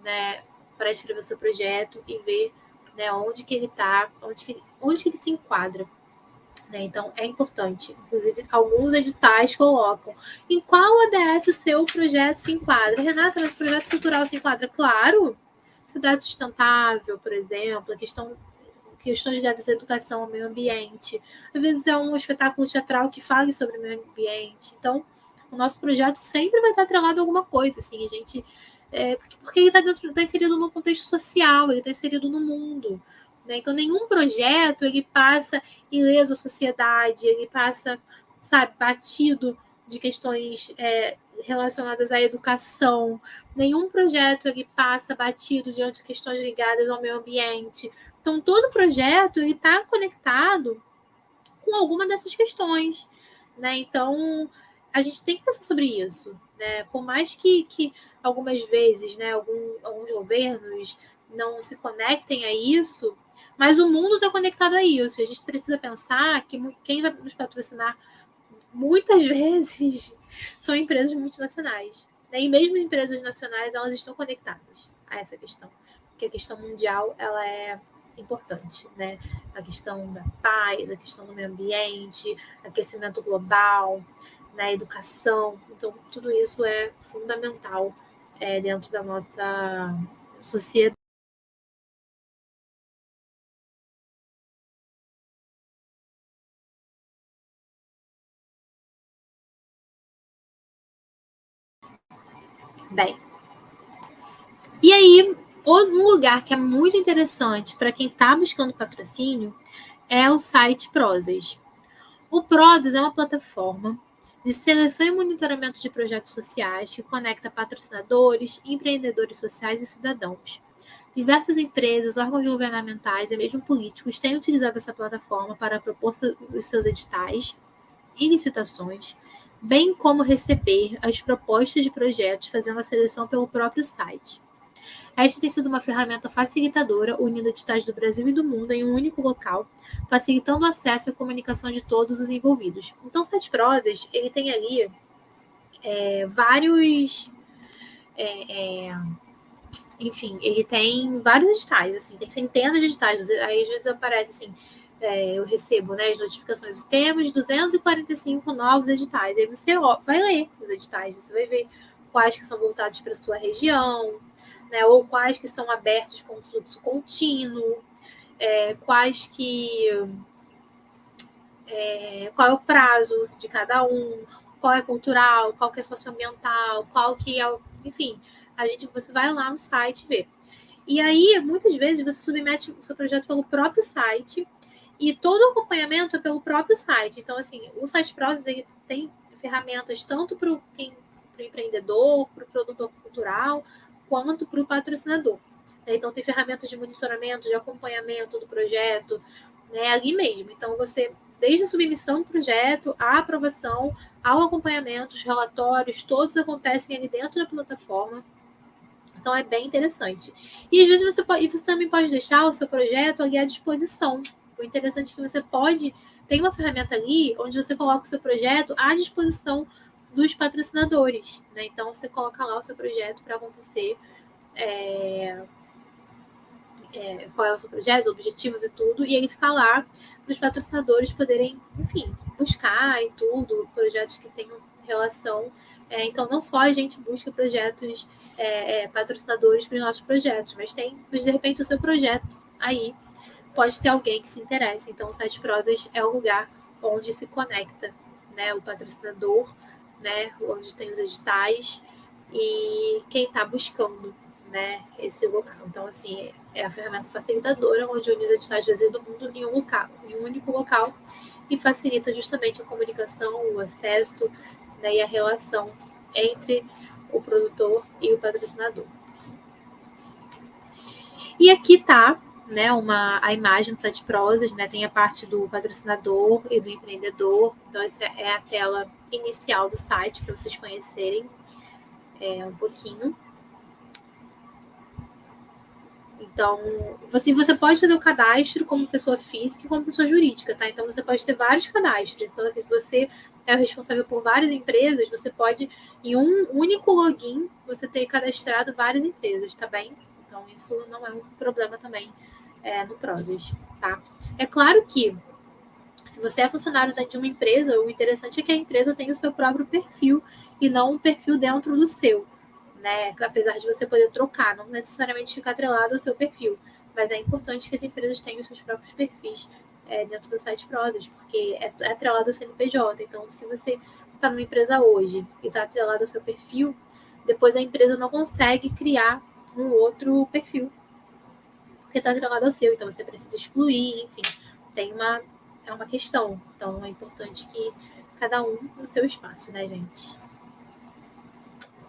né, para escrever o seu projeto e ver, né, onde que ele está, onde que ele se enquadra. Né? Então, é importante. Inclusive, alguns editais colocam em qual ODS o seu projeto se enquadra. Renata, mas o projeto cultural se enquadra? Claro! Cidade sustentável, por exemplo, questões ligadas à educação, ao meio ambiente. Às vezes é um espetáculo teatral que fale sobre o meio ambiente. Então, o nosso projeto sempre vai estar atrelado a alguma coisa, assim, a gente... porque ele está inserido no contexto social, ele está inserido no mundo. Né? Então, nenhum projeto ele passa ileso à sociedade, ele passa, sabe, batido de questões relacionadas à educação. Nenhum projeto ele passa batido diante de questões ligadas ao meio ambiente. Então, todo projeto está conectado com alguma dessas questões. Né? Então, a gente tem que pensar sobre isso. Né? Por mais que algumas vezes, né, alguns governos não se conectem a isso, mas o mundo está conectado a isso. A gente precisa pensar que quem vai nos patrocinar muitas vezes são empresas multinacionais. Né? E mesmo empresas nacionais, elas estão conectadas a essa questão. Porque a questão mundial, ela é importante, né? A questão da paz, a questão do meio ambiente, aquecimento global, né? Educação. Então, tudo isso é fundamental dentro da nossa sociedade. Bem, e aí, um lugar que é muito interessante para quem está buscando patrocínio é o site Prozas. O Prozas é uma plataforma de seleção e monitoramento de projetos sociais que conecta patrocinadores, empreendedores sociais e cidadãos. Diversas empresas, órgãos governamentais e mesmo políticos têm utilizado essa plataforma para propor os seus editais e licitações, bem como receber as propostas de projetos fazendo a seleção pelo próprio site. Esta tem sido uma ferramenta facilitadora, unindo editais do Brasil e do mundo em um único local, facilitando o acesso e a comunicação de todos os envolvidos. Então, o Site Prozas, ele tem ali vários... enfim, ele tem vários editais, assim, tem centenas de editais. Aí, às vezes, aparece assim, eu recebo, né, as notificações. Temos 245 novos editais. Aí você vai ler os editais, você vai ver quais que são voltados para a sua região, né, ou quais que são abertos com fluxo contínuo, quais que... qual é o prazo de cada um, qual é cultural, qual que é socioambiental, qual que é... Enfim, você vai lá no site ver. E aí, muitas vezes, você submete o seu projeto pelo próprio site e todo o acompanhamento é pelo próprio site. Então, assim, o Site Prozas, ele tem ferramentas tanto para o empreendedor, para o produtor cultural, quanto para o patrocinador. Então, tem ferramentas de monitoramento, de acompanhamento do projeto, né, ali mesmo. Então, você, desde a submissão do projeto, a aprovação, ao acompanhamento, os relatórios, todos acontecem ali dentro da plataforma. Então, é bem interessante. E, às vezes, você também pode deixar o seu projeto ali à disposição. O interessante é que você tem uma ferramenta ali onde você coloca o seu projeto à disposição dos patrocinadores. Né? Então, você coloca lá o seu projeto para acontecer qual é o seu projeto, os objetivos e tudo, e ele fica lá para os patrocinadores poderem, enfim, buscar e tudo, projetos que tenham relação. Então, não só a gente busca projetos, patrocinadores para os nossos projetos, mas de repente, o seu projeto aí pode ter alguém que se interesse. Então, o Site Prosas é o lugar onde se conecta, né, o patrocinador, né, onde tem os editais e quem está buscando, né, esse local. Então, assim, é a ferramenta facilitadora onde une os editais do mundo em um único local e facilita justamente a comunicação, o acesso, né, e a relação entre o produtor e o patrocinador. E aqui está, né, a imagem do Site Prosas, né, tem a parte do patrocinador e do empreendedor. Então, essa é a tela inicial do site para vocês conhecerem um pouquinho. Então, você pode fazer o cadastro como pessoa física e como pessoa jurídica, tá? Então, você pode ter vários cadastros. Então, assim, se você é o responsável por várias empresas, você pode, em um único login, você ter cadastrado várias empresas, tá bem? Então, isso não é um problema também no Prosas, tá? É claro que, se você é funcionário de uma empresa, o interessante é que a empresa tenha o seu próprio perfil e não um perfil dentro do seu. Né? Apesar de você poder trocar, não necessariamente ficar atrelado ao seu perfil, mas é importante que as empresas tenham os seus próprios perfis dentro do Site Prosas, porque é atrelado ao CNPJ. Então, se você está numa empresa hoje e está atrelado ao seu perfil, depois a empresa não consegue criar um outro perfil, porque está atrelado ao seu. Então, você precisa excluir, enfim, é uma questão. Então, é importante que cada um no seu espaço, né, gente?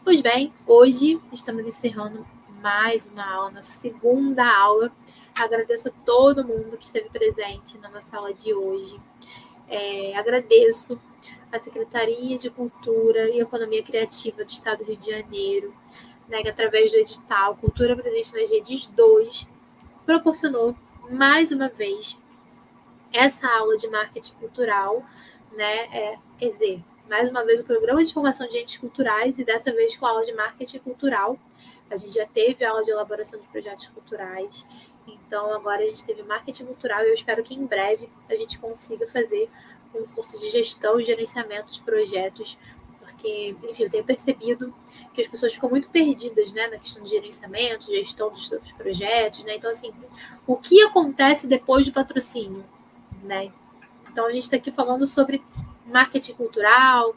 Pois bem, hoje estamos encerrando mais uma aula, nossa segunda aula. Agradeço a todo mundo que esteve presente na nossa aula de hoje. Agradeço a Secretaria de Cultura e Economia Criativa do Estado do Rio de Janeiro, né, que através do edital Cultura Presente nas Redes 2, proporcionou mais uma vez essa aula de marketing cultural, né? Quer dizer, mais uma vez o programa de formação de agentes culturais e dessa vez com a aula de marketing cultural. A gente já teve aula de elaboração de projetos culturais, então agora a gente teve marketing cultural e eu espero que em breve a gente consiga fazer um curso de gestão e gerenciamento de projetos, porque, enfim, eu tenho percebido que as pessoas ficam muito perdidas, né, na questão de gerenciamento, gestão dos seus projetos, né? Então, assim, o que acontece depois do patrocínio, né? Então, a gente está aqui falando sobre marketing cultural,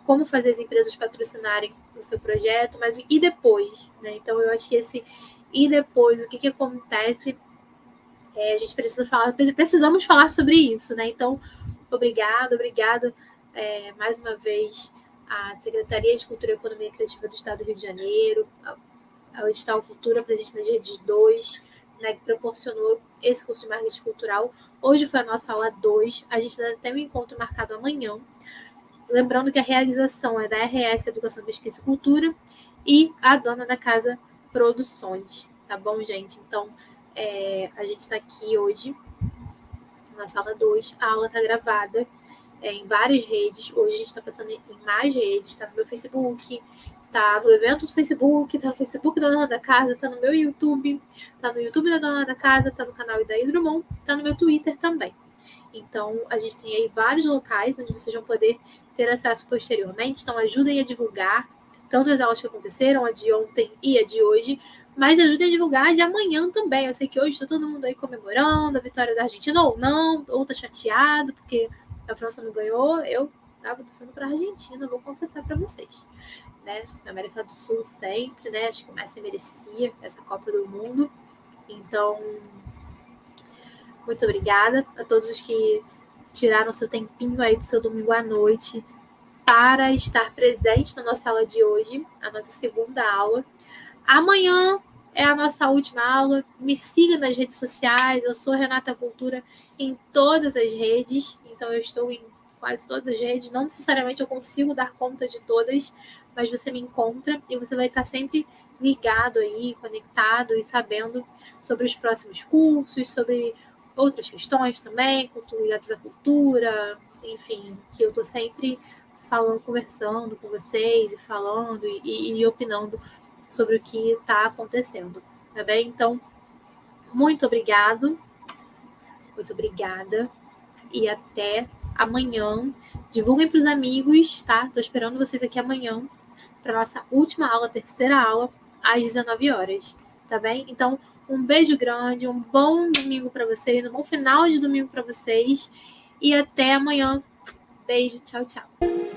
como fazer as empresas patrocinarem o seu projeto, mas e depois, né? Então, eu acho que e depois, o que acontece, a gente precisamos falar sobre isso, né? Então, obrigado mais uma vez à Secretaria de Cultura e Economia Criativa do Estado do Rio de Janeiro, ao edital Cultura Presente nas Redes 2, né, que proporcionou esse curso de marketing cultural. Hoje foi a nossa aula 2, a gente ainda tem um encontro marcado amanhã. Lembrando que a realização é da RS Educação, Pesquisa e Cultura e a dona da casa Produções, tá bom, gente? Então, a gente está aqui hoje na sala 2, a aula está gravada em várias redes, hoje a gente está passando em mais redes, está no meu Facebook, tá no evento do Facebook, tá no Facebook da Dona da Casa, tá no meu YouTube, tá no YouTube da Dona da Casa, tá no canal Idaí Drummond, tá no meu Twitter também. Então, a gente tem aí vários locais onde vocês vão poder ter acesso posteriormente. Então, ajudem a divulgar tanto as aulas que aconteceram, a de ontem e a de hoje, mas ajudem a divulgar a de amanhã também. Eu sei que hoje está todo mundo aí comemorando a vitória da Argentina, ou não, ou tá chateado porque a França não ganhou. Eu estava torcendo para a Argentina, vou confessar para vocês. Né? Na América do Sul sempre, né? Acho que mais se merecia essa Copa do Mundo. Então, muito obrigada a todos os que tiraram seu tempinho aí do seu domingo à noite para estar presente na nossa aula de hoje, a nossa segunda aula. Amanhã é a nossa última aula. Me siga nas redes sociais. Eu sou Renata Cultura em todas as redes. Então, eu estou em quase todas as redes. Não necessariamente eu consigo dar conta de todas, mas você me encontra e você vai estar sempre ligado aí, conectado e sabendo sobre os próximos cursos, sobre outras questões também, ligadas à cultura, enfim, que eu estou sempre falando, conversando com vocês e falando e opinando sobre o que está acontecendo, tá bem? Então, Muito obrigado. Muito obrigada. E até amanhã. Divulguem para os amigos, tá? Tô esperando vocês aqui amanhã para nossa última aula, terceira aula, às 19 horas, tá bem? Então, um beijo grande, um bom domingo para vocês, um bom final de domingo para vocês e até amanhã. Beijo, tchau, tchau.